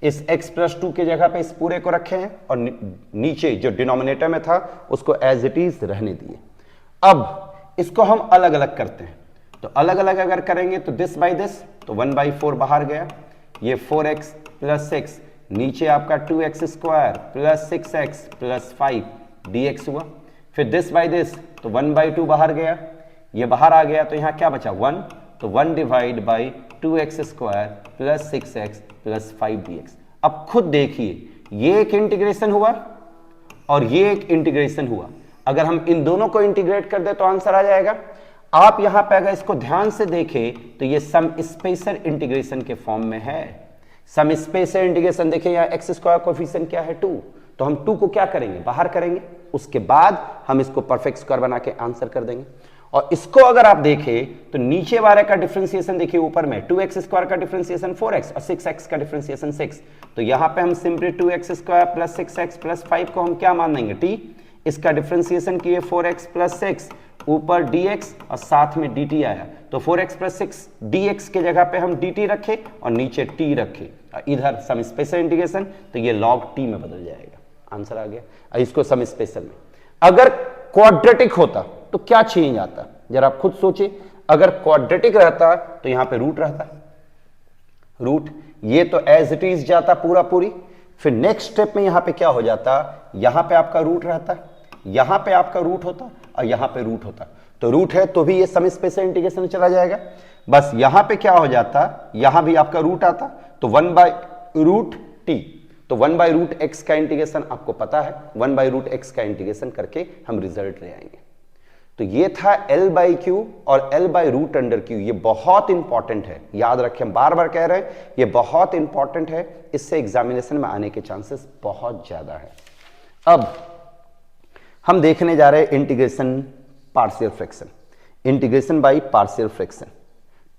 इस x प्लस 2 के जगह पे इस पूरे को रखे हैं और नीचे जो डिनोमिनेटर में था उसको एज इट इज रहने दिए। अब इसको हम अलग अलग करते हैं, तो अलग अलग अगर करेंगे तो दिस बाई दिस, तो 1/4 बाहर गया, ये 4x प्लस 6 नीचे आपका 2x square plus 6x plus 5 dx हुआ, फिर दिस बाई दिस, तो 1/2 बाहर गया, ये बाहर आ गया, तो यहां क्या बचा 1, तो 1 divide by 2x square plus 6x plus 5 dx। अब खुद देखिए ये एक इंटीग्रेशन हुआ और ये एक इंटीग्रेशन हुआ, अगर हम इन दोनों को इंटीग्रेट कर दे तो आंसर आ जाएगा। आप यहां पे अगर इसको ध्यान से देखें तो ये सम स्पेसर इंटीग्रेशन के फॉर्म में है। सम स्पेसर इंटीग्रेशन देखिए यहाँ x स्क्वायर कोएफिशिएंट क्या है 2, तो हम 2 को क्या करेंगे बाहर करेंगे, उसके बाद हम इसको परफेक्ट स्क्वायर बना के आंसर कर देंगे। और इसको अगर आप देखें तो नीचे वाले का डिफरेंशिएशन देखिए ऊपर में 2x स्क्वायर का डिफरेंशिएशन 4x और 6x का डिफरेंशिएशन 6, तो यहां पे हम simply 2x square plus 6x plus 5 को हम क्या मान देंगे t, इसका डिफरेंशिएशन किए 4x प्लस 6 ऊपर dx और साथ में dt आया, तो 4x प्लस 6 dx के जगह पे हम dt रखे और नीचे t रखे, इधर सम स्पेशल इंटीग्रेशन, तो ये log t में बदल जाएगा, आंसर आ गया। इसको सम स्पेशल में अगर क्वाड्रेटिक होता तो क्या चेंज आता, जरा आप खुद सोचिए, अगर क्वाड्रेटिक रहता तो यहां पे रूट रहता, रूट ये तो एज इट इज जाता पूरा पूरी, फिर नेक्स्ट स्टेप में यहां पे क्या हो जाता, यहां पे आपका रूट रहता, यहां पे आपका रूट होता और यहां पे रूट होता, तो रूट है तो भी ये सम स्पेशल इंटीग्रेशन में चला जाएगा। बस यहां पे क्या हो जाता, यहां भी आपका रूट आता, तो 1/√t, तो 1/√x का इंटीग्रेशन आपको पता है, 1/√x का इंटीग्रेशन करके हम रिजल्ट ले आएंगे। तो ये था L/Q और L/√Q, ये बहुत इंपॉर्टेंट है, याद रखें, बार बार कह रहे हैं ये बहुत इंपॉर्टेंट है, इससे एग्जामिनेशन में आने के चांसेस बहुत ज्यादा है। अब हम देखने जा रहे हैं integration partial fraction, integration by partial fraction.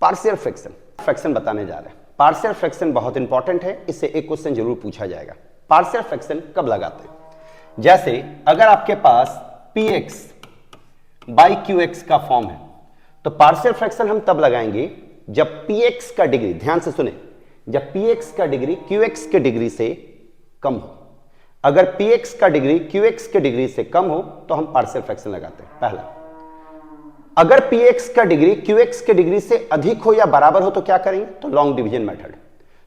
Partial fraction बताने जा रहे हैं। पार्शियल फ्रैक्शन बहुत इंपॉर्टेंट है, इससे एक क्वेश्चन जरूर पूछा जाएगा। पार्शियल फ्रैक्शन कब लगाते हैं, जैसे अगर आपके पास px बाई qx का फॉर्म है, तो पार्शियल फ्रैक्शन हम तब लगाएंगे जब px का डिग्री, ध्यान से सुने, जब px का डिग्री qx के डिग्री से कम हो। अगर px का डिग्री qx के डिग्री से कम हो तो हम पार्शियल फ्रैक्शन लगाते हैं। पहला, अगर px का डिग्री qx के डिग्री से अधिक हो या बराबर हो तो क्या करेंगे, तो लॉन्ग डिवीजन मेथड,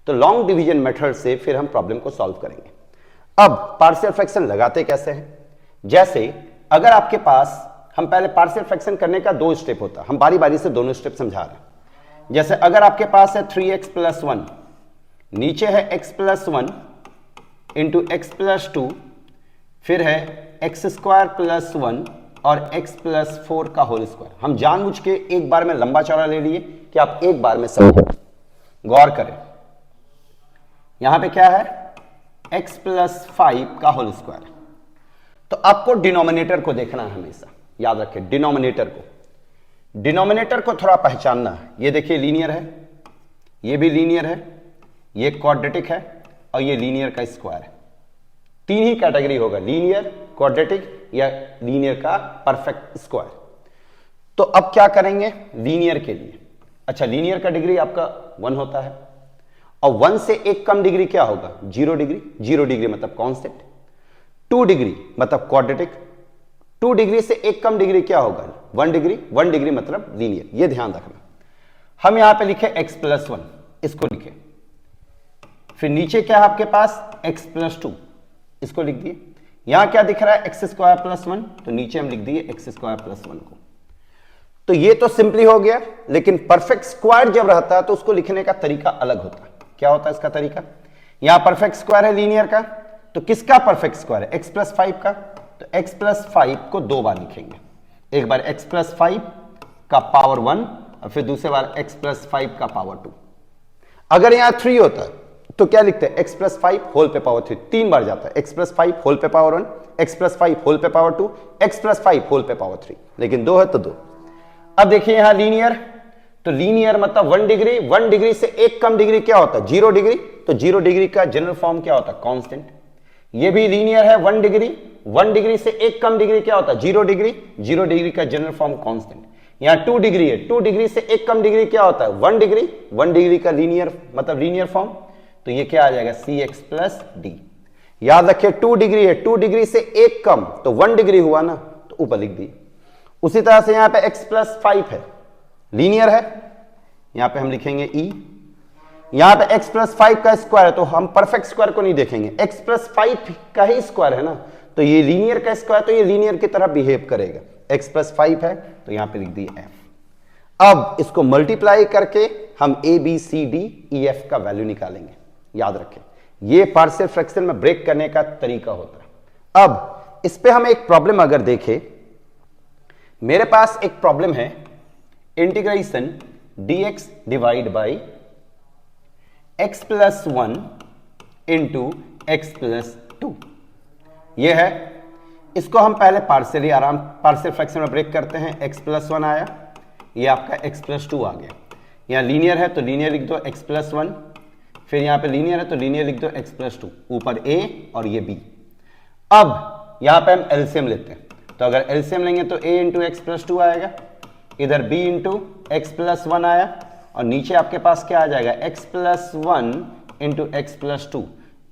तो लॉन्ग डिवीजन मेथड से फिर हम प्रॉब्लम को सॉल्व करेंगे। अब पार्शियल फ्रैक्शन लगाते कैसे हैं, जैसे अगर आपके पास, हम पहले पार्शियल फ्रैक्शन करने का 2 स्टेप होता, हम बारी बारी से दोनों स्टेप समझा रहे हैं। जैसे अगर आपके पास है 3x प्लस 1, नीचे है x plus 1 into x plus 2, फिर है एक्स स्क्वायर प्लस 1 और x प्लस 4 का होल स्क्वायर। हम जानबूझ के एक बार में लंबा चौड़ा ले लिए कि आप एक बार में समझें, गौर करें। यहां पे क्या है, x प्लस 5 का होल स्क्वायर, तो आपको डिनोमिनेटर को देखना है हमेशा, याद रखें डिनोमिनेटर को थोड़ा पहचानना है। ये देखिए लीनियर है, ये भी लीनियर है, ये क्वाड्रेटिक है और ये लीनियर का स्क्वायर है। 3 ही कैटेगरी होगा, लीनियर, क्वाड्रेटिक या लीनियर का परफेक्ट स्क्वायर। तो अब क्या करेंगे लीनियर के लिए, अच्छा लीनियर का डिग्री आपका 1 होता है और 1 से एक कम डिग्री क्या होगा, 0 डिग्री। 0 डिग्री मतलब कांस्टेंट। 2 डिग्री मतलब क्वाड्रेटिक। 2 डिग्री से एक कम डिग्री क्या होगा, 1 डिग्री। 1 डिग्री मतलब लीनियर, ये ध्यान रखना। हम यहां पे लिखे x प्लस 1, इसको लिखे, फिर नीचे क्या है आपके पास x प्लस 2, इसको लिख दिए। यहां क्या दिख रहा है, एक्स स्क्वायर प्लस 1, तो नीचे हम लिख दिए एक्स स्क्वायर प्लस 1 को। तो ये तो सिंपली हो गया, लेकिन परफेक्ट स्क्वायर जब रहता है तो उसको लिखने का तरीका अलग होता है। क्या होता है इसका तरीका, यहां परफेक्ट स्क्वायर है लीनियर का, तो किसका परफेक्ट स्क्वायर है, x प्लस 5 का, तो x प्लस 5 को 2 बार लिखेंगे, एक बार x प्लस 5 का पावर 1 और फिर दूसरे बार x प्लस 5 का पावर 2। अगर यहां 3 होता है तो क्या लिखते हैं, x प्लस 5 होल पे पावर 3, 3 बार जाता है, x प्लस 5 होल पे पावर 1, x प्लस 5 होल पे पावर 2, x प्लस 5 होल पे पावर 3, लेकिन 2 है तो 2। अब देखिए यहां लीनियर, तो लीनियर मतलब 1 डिग्री, 1 डिग्री से एक कम डिग्री क्या होता है, 0 डिग्री, तो 0 डिग्री का जनरल फॉर्म क्या होता है, कांस्टेंट। ये भी लीनियर है 1 डिग्री, 1 डिग्री से एक कम डिग्री क्या होता है, 0 डिग्री, 0 डिग्री का जनरल फॉर्म कांस्टेंट। यहां 2 डिग्री है, 2 डिग्री से एक कम डिग्री क्या होता है, 1 डिग्री, 1 डिग्री का लीनियर मतलब लीनियर फॉर्म, तो ये क्या आ जाएगा, cx प्लस डी। याद रखिए 2 डिग्री है, 2 डिग्री से एक कम तो 1 डिग्री हुआ ना, तो ऊपर लिख दिए। उसी तरह से यहां पे x प्लस 5 है, लीनियर है, यहां पे हम लिखेंगे e। यहां पे x प्लस 5 का स्क्वायर है, तो हम परफेक्ट स्क्वायर को नहीं देखेंगे, x प्लस 5 का ही स्क्वायर है ना, तो ये लीनियर का स्क्वायर, तो ये लीनियर की तरह बिहेव करेगा। x प्लस 5 है तो यहां पे लिख दिए f। अब इसको मल्टीप्लाई करके हम a b c d e f का वैल्यू निकालेंगे। याद रखें ये पार्शियल फ्रैक्शन में ब्रेक करने का तरीका होता है। अब इस पे हम एक प्रॉब्लम अगर देखें, मेरे पास एक प्रॉब्लम है, integration dx divide by x plus 1 into x plus 2, यह है। इसको हम पहले पार्शियल फ्रैक्शन में ब्रेक करते हैं। x प्लस 1 आया, ये आपका x प्लस 2 आ गया। यहाँ लीनियर है तो लीनियर लिख दो x प्लस 1, फिर यहाँ पे लीनियर है तो लीनियर लिख दो x प्लस 2, ऊपर a और ये b। अब यहाँ पे हम एलसीएम लेते हैं, तो अगर एलसीएम लेंगे तो a इंटू एक्स प्लस 2 आएगा, इधर b इंटू एक्स प्लस 1 आया, और नीचे आपके पास क्या आ जाएगा, x plus 1 into x plus 2।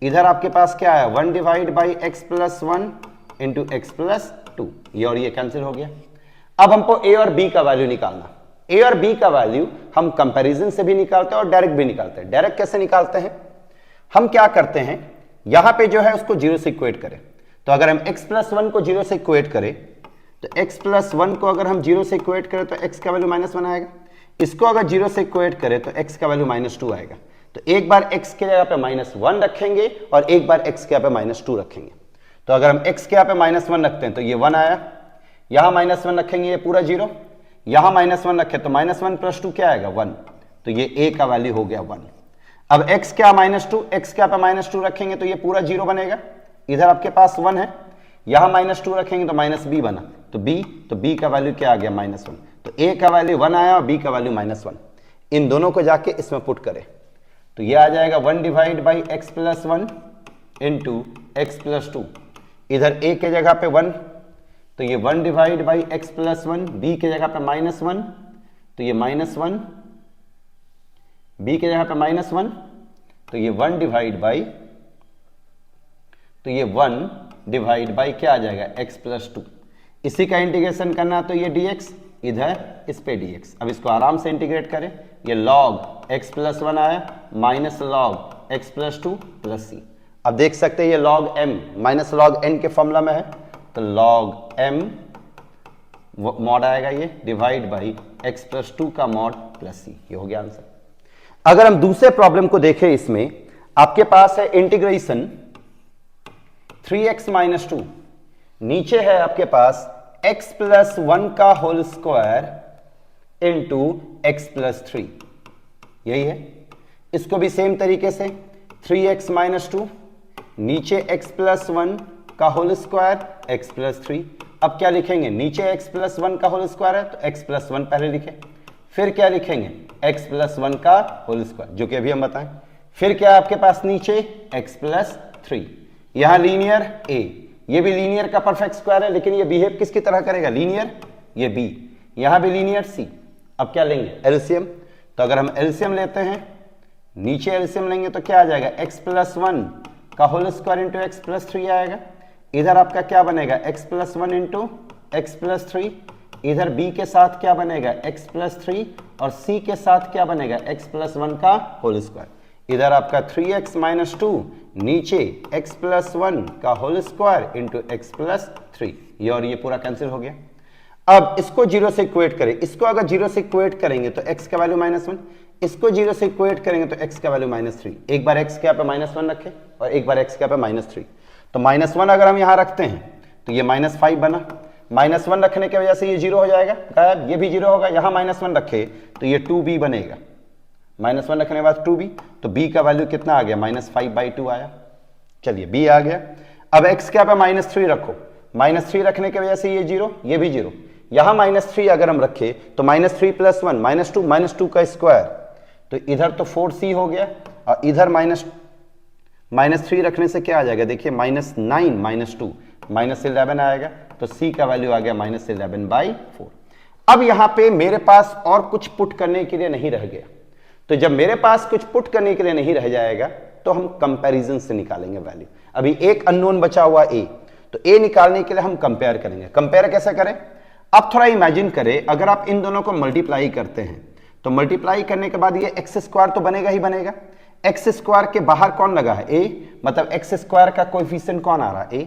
इधर आपके पास क्या आया, 1 divide by x plus 1 into x plus 2, ये और ये कैंसिल हो गया। अब हमको a और b का वैल्यू निकालना। a और b का वैल्यू हम कंपैरिजन से भी निकालते हैं और डायरेक्ट भी निकालते हैं। डायरेक्ट कैसे निकालते हैं, हम क्या करते हैं, यहां पे जो है उसको 0 से इक्वेट करें। तो अगर हम x प्लस 1 को 0 से इक्वेट करें, तो x प्लस 1 को अगर हम 0 से इक्वेट करें तो x का वैल्यू -1 आएगा। इसको अगर 0 से इक्वेट करें तो x का वैल्यू -2 आएगा। तो एक बार x के जगह पे -1 रखेंगे और एक बार x के जगह पे -2 रखेंगे। तो अगर हम x के जगह पे -1 रखते हैं तो ये 1 आया, यहां -1 रखेंगे ये पूरा 0, यहां -1 रखें तो -1 प्लस 2 क्या आएगा, 1, तो ये a का वैल्यू हो गया 1। अब x क्या -2, x क्या पे -2 रखेंगे तो ये पूरा 0 बनेगा, इधर आपके पास 1 है, यहां -2 रखेंगे तो -b बना, तो b का वैल्यू क्या आ गया, -1। तो a का वैल्यू 1 आया और b का वैल्यू -1। इन दोनों को जाके इसमें पुट करें तो ये आ जाएगा 1 divide by x plus 1 into x plus 2। इधर a के जगह पे 1, तो ये 1 divide by x plus 1, b के जगह पे -1, तो ये -1, b के जगह पे -1, तो ये 1 डिवाइड बाई, तो ये 1 डिवाइड बाई क्या आ जाएगा, x प्लस 2। इसी का इंटीग्रेशन करना तो ये dx, इधर इस पे dx। अब इसको आराम से इंटीग्रेट करें, ये log x प्लस 1 आया minus log x plus 2 plus c। अब देख सकते हैं ये log m minus log n के फॉर्मूला में है, तो log m मॉड आएगा ये डिवाइड बाई x प्लस 2 का मॉड प्लस c। ये हो गया आंसर। अगर हम दूसरे प्रॉब्लम को देखें, इसमें आपके पास है इंटीग्रेशन 3x माइनस 2, नीचे है आपके पास x प्लस 1 का whole square into x plus 3, यही है। इसको भी सेम तरीके से 3x माइनस 2, नीचे x प्लस 1 का होल स्क्वायर x प्लस 3। अब क्या लिखेंगे, नीचे x प्लस 1 का होल स्क्वायर है तो x प्लस 1 पहले लिखें, फिर क्या लिखेंगे x प्लस 1 का होल स्क्वायर, जो कि अभी हम बताएं। फिर क्या है आपके पास नीचे x प्लस 3, यहां लीनियर a, ये भी लीनियर का परफेक्ट स्क्वायर है, लेकिन ये बिहेव किसकी तरह करेगा, लीनियर, ये b, यहां भी लीनियर c। अब क्या लेंगे, एलसीएम। तो अगर हम एलसीएम लेते हैं, नीचे एलसीएम लेंगे तो क्या आ जाएगा, x प्लस 1 का whole square into x plus 3 आएगा। इधर आपका क्या बनेगा, x plus 1 into x plus 3, इधर b के साथ क्या बनेगा, x प्लस 3, और c के साथ क्या बनेगा, x प्लस 1 का होल स्क्वायर। इधर आपका 3x माइनस 2, नीचे x प्लस 1 का whole square into x plus 3, ये और ये पूरा कैंसिल हो गया। अब इसको 0 से इक्वेट करें, इसको अगर 0 से इक्वेट करेंगे तो x का वैल्यू -1, इसको 0 से इक्वेट करेंगे तो x का वैल्यू -3। एक बार x के यहाँ पे -1 रखें और एक बार x के यहाँ पे -3, तो -1 अगर हम यहाँ रखते हैं तो ये -5 बना, -1 रखने की वजह से ये 0 हो जाएगा गायब, ये भी 0 होगा। यहाँ -1 रखे तो ये 2b बनेगा, -1 रखने के बाद 2b, तो b का वैल्यू कितना आ गया, -5/2 आया। चलिए b आ गया। अब x के यहाँ पे -3 रखो, -3 रखने की वजह से ये 0, ये भी 0। यहाँ -3 अगर हम रखे तो -3 + 1 -2 का स्क्वायर, तो इधर तो 4c हो गया और इधर -3 रखने से क्या आ जाएगा, देखिए -9 -2 -11 आएगा, तो c का वैल्यू आ गया -11/4। अब यहाँ पे मेरे पास और कुछ पुट करने के लिए नहीं रह गया, तो जब मेरे पास कुछ पुट करने के लिए नहीं रह जाएगा तो हम कंपैरिजन से निकालेंगे वैल्यू। अभी एक अननोन बचा हुआ a, तो a निकालने के लिए हम कंपेयर करेंगे। कंपेयर कैसे करें, अब थोड़ा इमेजिन करें, अगर आप इन दोनों को मल्टीप्लाई करते हैं तो मल्टीप्लाई करने के बाद ये एक्स स्क्वायर तो बनेगा ही बनेगा। एक्स स्क्वायर के बाहर कौन लगा है, a, मतलब एक्स स्क्वायर का कोएफिशिएंट कौन आ रहा है, a।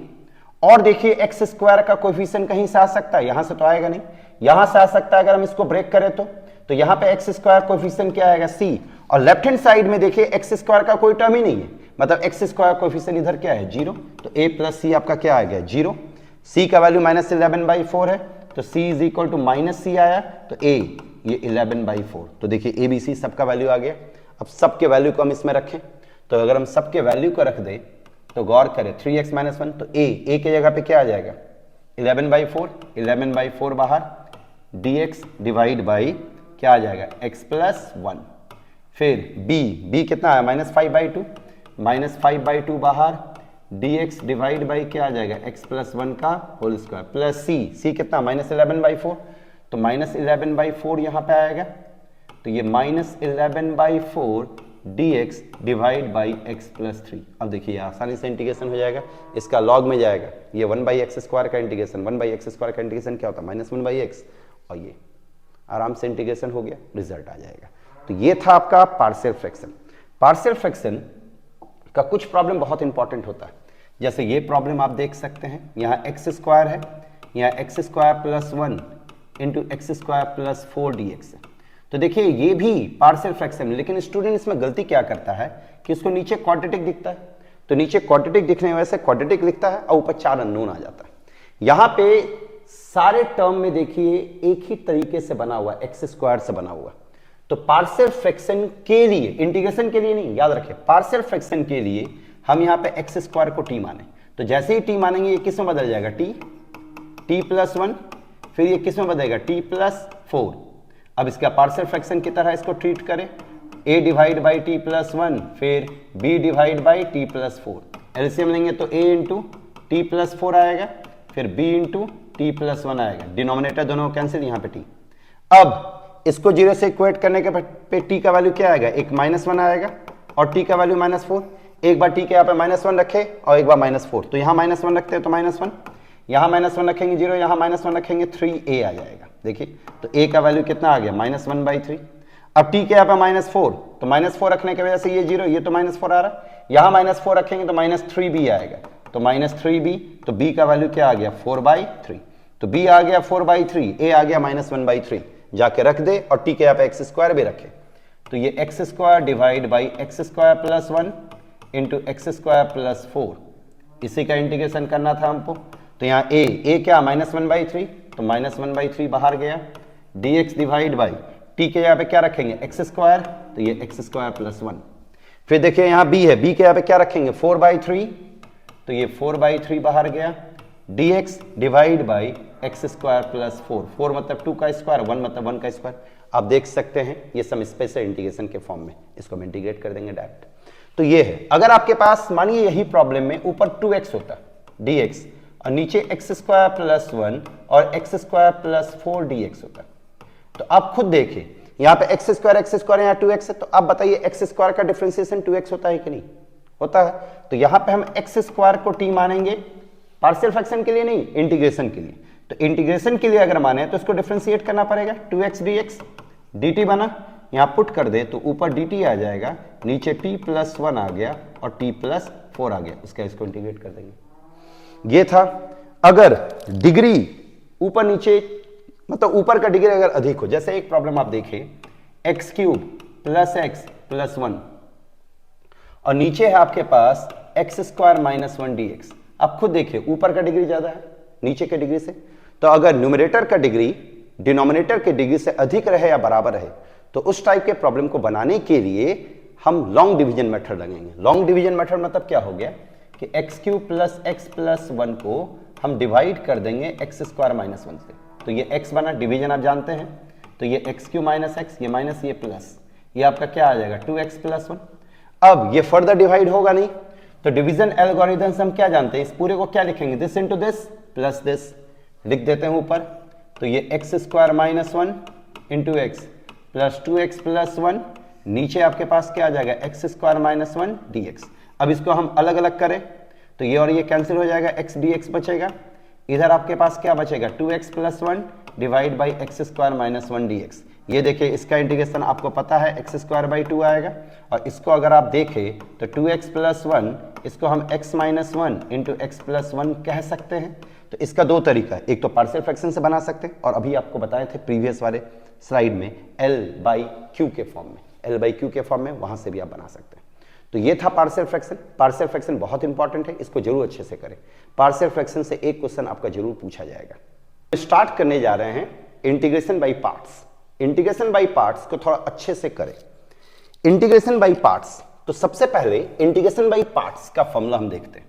और देखिए एक्स स्क्वायर का कोएफिशिएंट कहीं से आ सकता है, यहां से तो आएगा नहीं, यहां से आ सकता है। अगर हम इसको ब्रेक करें तो यहां पे एक्स स्क्वायर कोएफिशिएंट क्या आएगा, c, और लेफ्ट हैंड साइड में देखिए एक्स स्क्वायर का कोई टर्म ही नहीं है, मतलब एक्स स्क्वायर कोएफिशिएंट इधर क्या है, 0, तो a + c आपका क्या आ गया, 0। c का वैल्यू -11/4 है, तो c = -c आया, तो a ये 11/4, तो देखिए a b c सबका वैल्यू आ गया। अब सबके वैल्यू को हम इसमें रखें, तो अगर हम सबके वैल्यू को रख दें तो गौर करें 3x - 1, तो a के जगह पे क्या आ जाएगा, 11/4 बाहर, dx डिवाइड बाई क्या आ जाएगा, x + 1। फिर b कितना आया, -5/2 बाहर, dx डिवाइड बाई क्या आ जाएगा, x + 1 का होल स्क्वायर, प्लस c कितना -11/4, तो -11/4 यहाँ पे आएगा, तो ये -11/4 dx डिवाइड बाई x + 3। अब देखिए आसानी से इंटीग्रेशन हो जाएगा, इसका लॉग में जाएगा, ये 1/x² का इंटीग्रेशन, 1/x² का इंटीग्रेशन क्या होता है, -1/x, और ये आराम से इंटीग्रेशन हो गया, रिजल्ट आ जाएगा। तो ये था आपका पार्शियल फ्रैक्शन। पार्शियल फ्रैक्शन का कुछ प्रॉब्लम बहुत इंपॉर्टेंट होता है, जैसे ये प्रॉब्लम आप देख सकते हैं, यहाँ x² है, यहाँ x² + 1 इंटू x² + 4 dx है। तो देखिए ये भी पार्शियल फ्रैक्शन है, लेकिन स्टूडेंट इसमें गलती क्या करता है कि उसको नीचे क्वाड्रेटिक दिखता है, तो नीचे क्वाड्रेटिक दिखने की वजह से क्वाड्रेटिक लिखता है और ऊपर 4 अननोन आ जाता है। यहाँ पे सारे टर्म में देखिए एक ही तरीके से बना हुआ, x² से बना हुआ। तो पार्शियल फ्रैक्शन के लिए, इंटीग्रेशन के लिए नहीं, याद रखें, पार्शियल फ्रैक्शन के लिए हम यहाँ पे x² को t माने, तो जैसे ही t मानेंगे ये किस में बदल जाएगा, t + 1, फिर ये किस में बदलेगा, t + 4। अब इसका पार्शियल फ्रैक्शन की तरह इसको ट्रीट करें, a डिवाइड बाई t + 1, फिर b divide by t + 4, LCM लेंगे तो a × t + 4 आएगा, फिर b × t + 1 आएगा, डिनोमिनेटर दोनों कैंसिल, यहाँ पे t। अब इसको 0 से इक्वेट करने के पे t का वैल्यू क्या आएगा, एक -1 आएगा और t का वैल्यू -4। एक बार t के यहाँ पे -1 रखे और एक बार -4, तो यहाँ -1 रखते हैं तो -1, यहाँ -1 रखेंगे 0, यहाँ -1 रखेंगे 3a आ जाएगा। देखिए तो a का वैल्यू कितना आ गया, -1/3। अब t के यहाँ पे -4, तो -4 रखने की वजह से ये 0, ये तो -4 आ रहा है, यहाँ -4 रखेंगे तो -3b आएगा, तो -3b, तो b का वैल्यू क्या आ गया, 4/3, तो b आ गया 4/3, a आ गया -1/3, जाके रख दे और t के यहाँ पे x² भी रखे, तो ये x² divide by x² + 1 into x² + 4, इसी का इंटीग्रेशन करना था हमको। तो यहाँ a क्या -1/3, तो -1/3 बाहर गया, dx डिवाइड बाई t के यहाँ पे क्या रखेंगे, x², तो ये x² + 1। फिर देखिए यहाँ b है, b के यहाँ पे क्या रखेंगे, 4/3, तो ये 4/3 बाहर गया, dx डिवाइड बाई x² + 4, 4 मतलब 2 का स्क्वायर, 1 मतलब 1 का स्क्वायर। आप देख सकते हैं ये सम स्पेशल इंटीग्रेशन के फॉर्म में, इसको हम इंटीग्रेट कर देंगे डायरेक्ट। तो ये है, अगर आपके पास मानिए यही प्रॉब्लम में ऊपर 2x होता dx और नीचे x² + 1 और x² + 4 dx होता, तो आप खुद देखिए यहाँ पे x² यहाँ 2x है, तो आप बताइए x² का डिफरेंशिएशन 2x होता है कि नहीं होता है। तो यहाँ पे हम x² को t मानेंगे, पार्शियल फ्रैक्शन के लिए नहीं, इंटीग्रेशन के लिए। तो इंटीग्रेशन के लिए अगर माने तो इसको डिफरेंशिएट करना पड़ेगा, 2x dx dt बना, यहाँ पुट कर दे तो ऊपर dt आ जाएगा, नीचे t + 1 आ गया और t + 4 आ गया, उसका इसको इंटीग्रेट कर देंगे। ये था। अगर डिग्री ऊपर नीचे, मतलब ऊपर का डिग्री अगर अधिक हो, जैसे एक प्रॉब्लम आप देखें x cube plus x plus 1 और नीचे है आपके पास x square minus 1 d x. आप खुद देखिए ऊपर का डिग्री ज्यादा है नीचे के डिग्री से, तो अगर न्यूमरेटर का डिग्री डिनोमिनेटर के डिग्री से अधिक रहे या बराबर रहे तो उस टाइप के प्रॉब्लम को बनाने के लिए हम लॉन्ग डिवीजन मेथड लगाएंगे। लॉन्ग डिवीजन मेथड मतलब क्या हो गया कि x cube plus x plus 1 को हम डिवाइड कर देंगे एक्स स्क्वायर माइनस 1 से, तो ये एक्स बना, डिवीजन आप जानते हैं, तो ये एक्स क्यूब माइनस एक्स, ये माइनस ये प्लस, ये आपका क्या आ जाएगा 2x प्लस 1। अब ये फर्दर डिवाइड होगा नहीं, तो डिवीजन एल्गोरिथम हम क्या जानते हैं, इस पूरे को क्या लिखेंगे, this into this plus this, लिख देते हैं ऊपर, तो ये x square minus 1 into x plus 2x plus 1, नीचे आपके पास क्या आ जाएगा एक्स स्क्वायर माइनस 1 dx। अब इसको हम अलग अलग करें तो ये और ये कैंसिल हो जाएगा, x dx बचेगा, इधर आपके पास क्या बचेगा 2x plus 1 divide by x square minus 1 dx। ये देखिए इसका इंटीग्रेशन आपको पता है एक्स स्क्वायर बाई 2 आएगा, और इसको अगर आप देखें तो 2x प्लस 1 इसको हम x minus 1 into x plus 1 कह सकते हैं। तो इसका दो तरीका है, एक तो पार्शियल फ्रैक्शन से बना सकते हैं, और अभी आपको बताए थे प्रीवियस वाले स्लाइड में L/Q के फॉर्म में, L/Q के फॉर्म में, वहां से भी आप बना सकते हैं। तो ये था पार्शियल फ्रैक्शन। पार्शियल फ्रैक्शन बहुत इंपॉर्टेंट है, इसको जरूर अच्छे से करें। पार्शियल फ्रैक्शन से एक क्वेश्चन आपका जरूर पूछा जाएगा। स्टार्ट करने जा रहे हैं integration by parts. Integration by parts को थोड़ा अच्छे से करें। इंटीग्रेशन बाई पार्ट्स, तो सबसे पहले इंटीग्रेशन बाई पार्ट्स का फॉर्मूला हम देखते हैं।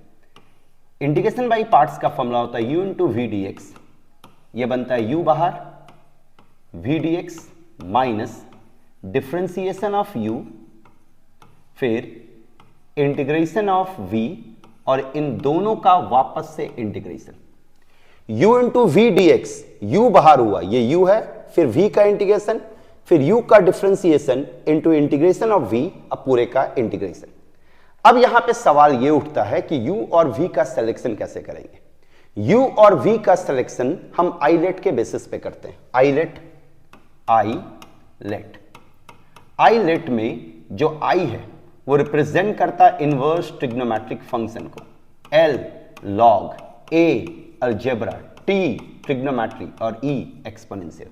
इंटीग्रेशन बाई पार्ट्स का फॉर्मूला होता है u into v d x, यह बनता है u बाहर v dx minus differentiation of u, फिर इंटीग्रेशन ऑफ v, और इन दोनों का वापस से integration. u into v d x, u बाहर हुआ, ये u है, फिर v का इंटीग्रेशन, फिर u का differentiation into integration of v, अब पूरे का इंटीग्रेशन। अब यहां पे सवाल ये उठता है कि u और v का सिलेक्शन कैसे करेंगे। u और v का सिलेक्शन हम आईलेट के बेसिस पे करते हैं। आईलेट में जो i है वो रिप्रेजेंट करता है इनवर्स ट्रिग्नोमेट्रिक फंक्शन को, L log, A algebra, T trigonometry और E एक्सपोनेंशियल।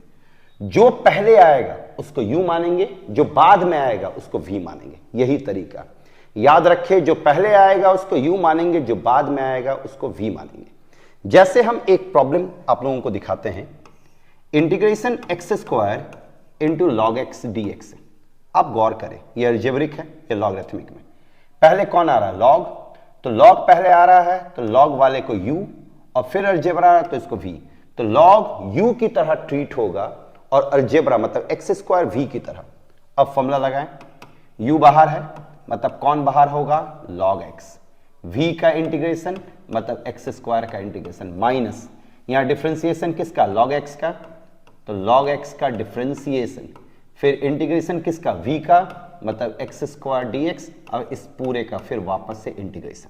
जो पहले आएगा उसको u मानेंगे, जो बाद में आएगा उसको v मानेंगे। यही तरीका याद रखें, जो पहले आएगा उसको u मानेंगे, जो बाद में आएगा उसको v मानेंगे। जैसे हम एक प्रॉब्लम आप लोगों को दिखाते हैं, integration x square into log x d x. आप गौर करें, ये अलजेब्रिक है, ये लॉगरिथमिक में। पहले कौन आ रहा है, लॉग, तो लॉग पहले आ रहा है तो लॉग वाले को u, और फिर अलजेब्रा आ रहा है तो इसको v, तो लॉग u की तरह ट्रीट होगा और अलजेब्रा मतलब एक्स स्क्वायर v की तरह। अब फॉर्मूला लगाएं, u बाहर है मतलब कौन बाहर होगा, लॉग x, v का इंटीग्रेशन मतलब एक्स स्क्वायर का इंटीग्रेशन, माइनस यहां डिफरेंशिएशन किसका, लॉग x का, तो लॉग x का डिफरेंशिएशन, फिर इंटीग्रेशन किसका, v का, मतलब एक्स स्क्वायर dx, और इस पूरे का फिर वापस से इंटीग्रेशन।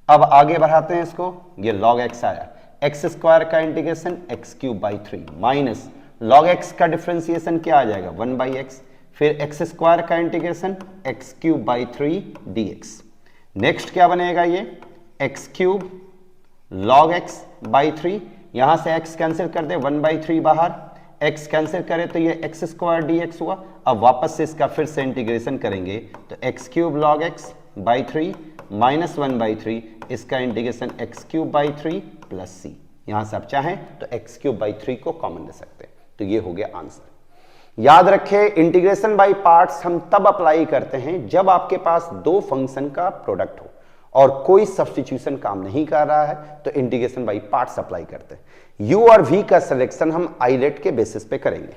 अब आगे बढ़ाते हैं इसको, ये log x आया, एक्स स्क्वायर का integration x cube by 3 minus log x का डिफरेंशिएशन क्या आ जाएगा 1 बाई एक्स, फिर एक्स स्क्वायर का integration x cube by 3 dx। Next क्या बनेगा, ये x cube log x by 3, यहां से x कैंसिल कर दे, 1 बाई 3 बाहर, x कैंसिल करे तो ये एक्स स्क्वायर dx हुआ। अब वापस से इसका फिर से इंटीग्रेशन करेंगे तो x cube log x by 3 minus 1 by 3, इसका integration x cube by 3 plus c. यहां से आप चाहें तो एक्स क्यूब बाई 3 को कॉमन ले सकते हैं। तो ये हो गया आंसर। याद रखें, इंटीग्रेशन बाई पार्ट्स हम तब अप्लाई करते हैं जब आपके पास दो फंक्शन का प्रोडक्ट हो और कोई सब्स्टिट्यूशन काम नहीं कर रहा है, तो इंटीग्रेशन बाई पार्ट्स अप्लाई करते हैं। u और v का सिलेक्शन हम आईलेट के बेसिस पे करेंगे।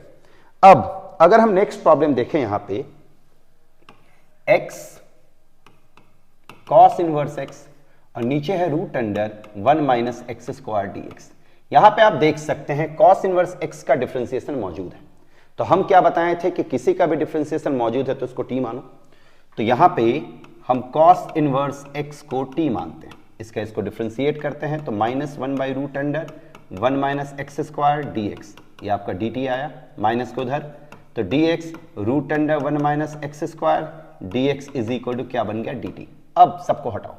अब अगर हम नेक्स्ट प्रॉब्लम देखें, यहां पे x cos इनवर्स x और नीचे है root under 1 minus x square dx। यहां पे आप देख सकते हैं cos इनवर्स x का डिफरेंशिएशन मौजूद है। तो हम क्या बताए थे कि किसी का भी डिफरेंशिएशन मौजूद है तो उसको t मानो। तो यहां पे हम cos इनवर्स x को t मानते हैं, इसको डिफरेंशिएट करते हैं तो minus 1 by root under 1 minus x square dx, ये आपका dt आया, माइनस को उधर, तो dx root under 1 minus x square dx is equal to क्या बन गया dt। अब सबको हटाओ,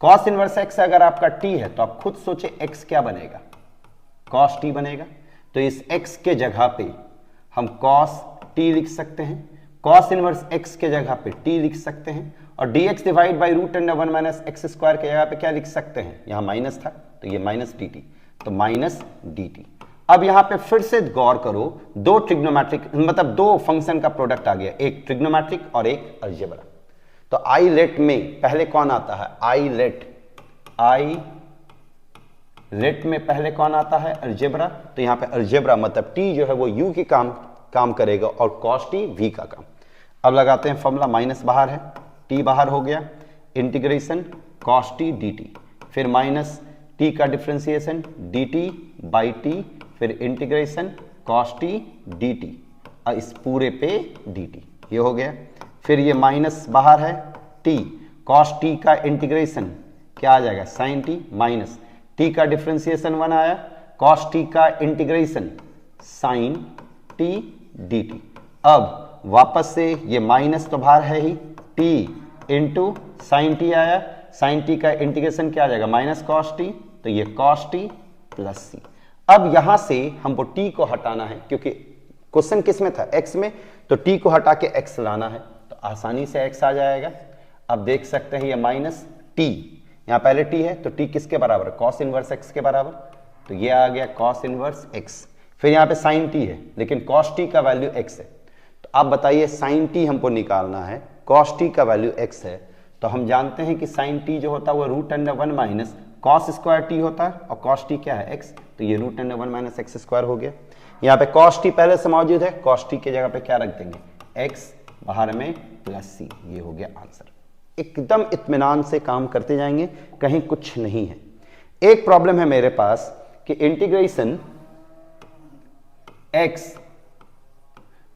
कॉस इनवर्स एक्स अगर आपका टी है तो आप खुद सोचे एक्स क्या बनेगा, कॉस टी बनेगा। तो इस एक्स के जगह पे हम कॉस टी लिख सकते हैं, कॉस इनवर्स एक्स के जगह पे टी लिख सकते हैं, और dx divide by root under 1 minus x square के जगह पे क्या लिख सकते हैं, यहां माइनस था तो ये माइनस dt, तो माइनस dt। अब यहां पे फिर से गौर करो, दो ट्रिग्नोमेट्रिक मतलब दो फंक्शन का प्रोडक्ट आ गया, एक ट्रिग्नोमेट्रिक और एक अलजेब्रा। तो आई लेट में पहले कौन आता है, आई लेट में पहले कौन आता है, अलजेब्रा। तो यहां पे अलजेब्रा मतलब t जो है वो u की काम करेगा और cos t v का काम। अब लगाते हैं फॉर्मूला, माइनस बाहर है, t बाहर हो गया, इंटीग्रेशन cos t dt, फिर माइनस t का डिफ्रेंसिएशन dt बाई t, फिर इंटीग्रेशन cos t dt और इस पूरे पे dt, ये हो गया। फिर ये माइनस बाहर है, t cos t का इंटीग्रेशन क्या आ जाएगा, sin t, माइनस t का डिफ्रेंसिएशन 1 आया, cos t का इंटीग्रेशन sin t dt। अब वापस से ये माइनस तो बाहर है ही, t इंटू साइन टी आया, साइन टी का इंटीग्रेशन क्या आ जाएगा, माइनस कॉस टी, तो ये कॉस टी प्लस सी। अब यहां से हमको t को हटाना है क्योंकि क्वेश्चन किस में था, x में, तो t को हटा के x लाना है, तो आसानी से x आ जाएगा। अब देख सकते हैं ये माइनस t, यहां पहले t है तो t किसके बराबर, कॉस इनवर्स x के बराबर, तो ये आ गया कॉस इनवर्स x। फिर यहां पे साइन t है लेकिन कॉस t का वैल्यू x है, तो आप बताइए साइन t हमको निकालना है, कॉस t का वैल्यू x है, तो हम जानते हैं कि साइन t जो होता है वो root under 1 minus cos square t होता है, और कॉस t क्या है, x, तो ये root under 1 minus x square हो गया। यहाँ पे कॉस t पहले से मौजूद है, कॉस t के जगह पे क्या रख देंगे, x, बाहर में प्लस c, ये हो गया आंसर। एकदम इत्मीनान से काम करते जाएंगे, कहीं कुछ नहीं है। एक प्रॉब्लम है मेरे पास कि इंटीग्रेशन x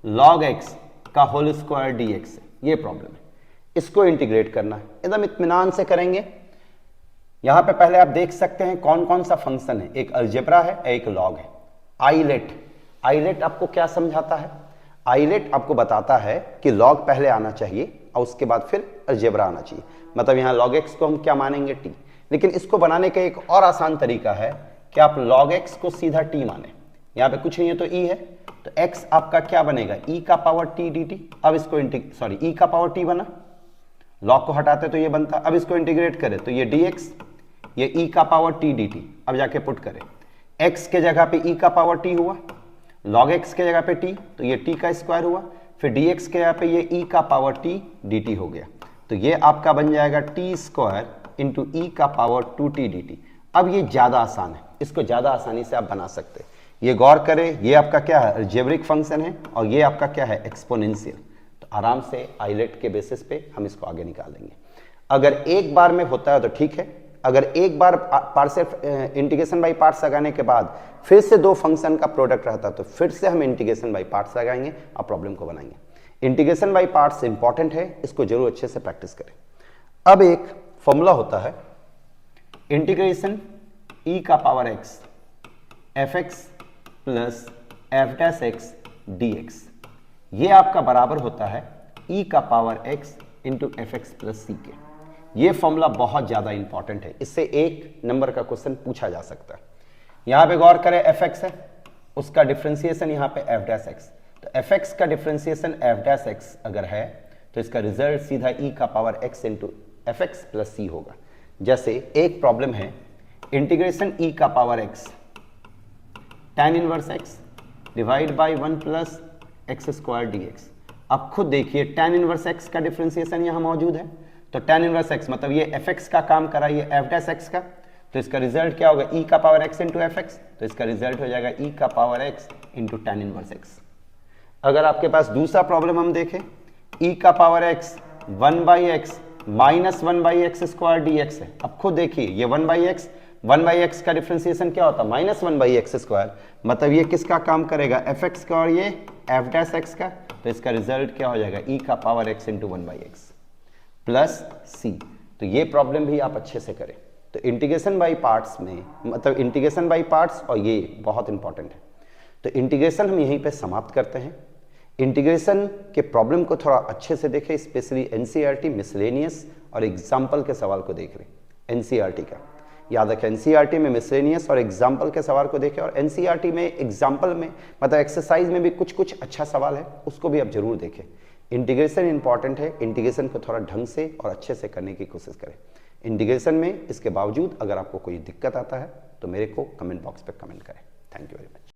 log x का होल स्क्वायर dx, ये प्रॉब्लम है, इसको इंटीग्रेट करना है, एकदम इत्मीनान से करेंगे। यहां पे पहले आप देख सकते हैं कौन कौन सा फंक्शन है, एक अलजेब्रा है, एक लॉग है। आईलेट आपको क्या समझाता है, आईलेट आपको बताता है कि लॉग पहले आना चाहिए और उसके बाद फिर अलजेब्रा आना चाहिए, मतलब यहां log x को हम क्या मानेंगे, t। लेकिन इसको बनाने का एक और आसान तरीका है कि आप log x को सीधा t माने, यहां पे कुछ नहीं है तो e है, तो x आपका क्या बनेगा, e का पावर t dt। अब इसको e का पावर t बना, log को हटाते तो ये बनता, अब इसको इंटीग्रेट करें तो ये dx, ये e का पावर t dt। अब जाके पुट करें, x के जगह पे e का पावर t हुआ, log x के जगह पे t, तो ये t का स्क्वायर हुआ, फिर dx के जगह पे ये e का पावर t dt हो गया, तो ये आपका बन जाएगा t स्क्वायर इंटू e का पावर 2t dt। अब ये ज्यादा आसान है, इसको ज्यादा आसानी से आप बना सकते हैं। ये गौर करें, ये आपका क्या है, अलजेब्रिक फंक्शन है, और ये आपका क्या है, एक्सपोनेंशियल। तो आराम से आइलेट के बेसिस पे हम इसको आगे निकालेंगे। अगर एक बार में होता है तो ठीक है, अगर एक बार पार्शियल इंटीग्रेशन बाई पार्ट्स लगाने के बाद फिर से दो फंक्शन का प्रोडक्ट रहता है तो फिर से हम इंटीग्रेशन बाई पार्ट्स लगाएंगे और प्रॉब्लम को बनाएंगे। इंटीग्रेशन बाई पार्ट्स इंपॉर्टेंट है, इसको जरूर अच्छे से प्रैक्टिस करें। अब एक फॉर्मूला होता है इंटीग्रेशन e का power x fx plus f dash x d x, ये आपका बराबर होता है e का power x into f x plus c के। ये फॉर्मूला बहुत ज्यादा इंपॉर्टेंट है, इससे एक नंबर का क्वेश्चन पूछा जा सकता है। यहां पे गौर करें, एफ एक्स है, उसका डिफ्रेंसिएशन यहां पे एफ डैश एक्स, तो एफ एक्स का डिफ्रेंसिएशन एफ डैश एक्स अगर है तो इसका रिजल्ट सीधा e का power x into f x plus c होगा। जैसे एक प्रॉब्लम है इंटीग्रेशन e का power x tan inverse x divide by 1 plus x square d x. अब खुद देखिए tan इनवर्स x का डिफ्रेंसिएशन यहाँ मौजूद है, तो tan इनवर्स x मतलब ये fx का काम करा, ये एफ डैश एक्स का, तो इसका रिजल्ट क्या होगा, e का power x into f x, तो इसका रिजल्ट हो जाएगा e का power x into tan inverse x। अगर आपके पास दूसरा प्रॉब्लम हम देखें, e का power x 1 by x minus 1 by x square d x है। अब खुद देखिए ये 1 बाई एक्स का डिफ्रेंसिएशन क्या होता है, माइनस 1 बाई एक्स स्क्वायर, मतलब ये किसका काम करेगा, एफ एक्स का और ये एफ डैश एक्स का, तो इसका रिजल्ट क्या हो जाएगा, e का power x into 1 by x plus c. तो ये प्रॉब्लम भी आप अच्छे से करें। तो इंटीग्रेशन बाई पार्ट्स में, मतलब इंटीग्रेशन बाई पार्ट्स, और ये बहुत इंपॉर्टेंट है। तो इंटीग्रेशन हम यहीं पे समाप्त करते हैं। इंटीग्रेशन के प्रॉब्लम को थोड़ा अच्छे से देखें, स्पेशली एनसीईआरटी, मिसलेनियस और एग्जाम्पल के सवाल को देख लें। एनसीईआरटी का। याद रखें एनसीईआरटी में मिसलेनियस और एग्जाम्पल के सवाल को देखें, और एनसीईआरटी में एग्जाम्पल में मतलब एक्सरसाइज में भी कुछ कुछ अच्छा सवाल है, उसको भी आप जरूर देखें। इंटीग्रेशन इंपॉर्टेंट है, इंटीग्रेशन को थोड़ा ढंग से और अच्छे से करने की कोशिश करें। इंटीग्रेशन में इसके बावजूद अगर आपको कोई दिक्कत आता है तो मेरे को कमेंट बॉक्स पे कमेंट करें। Thank you very much.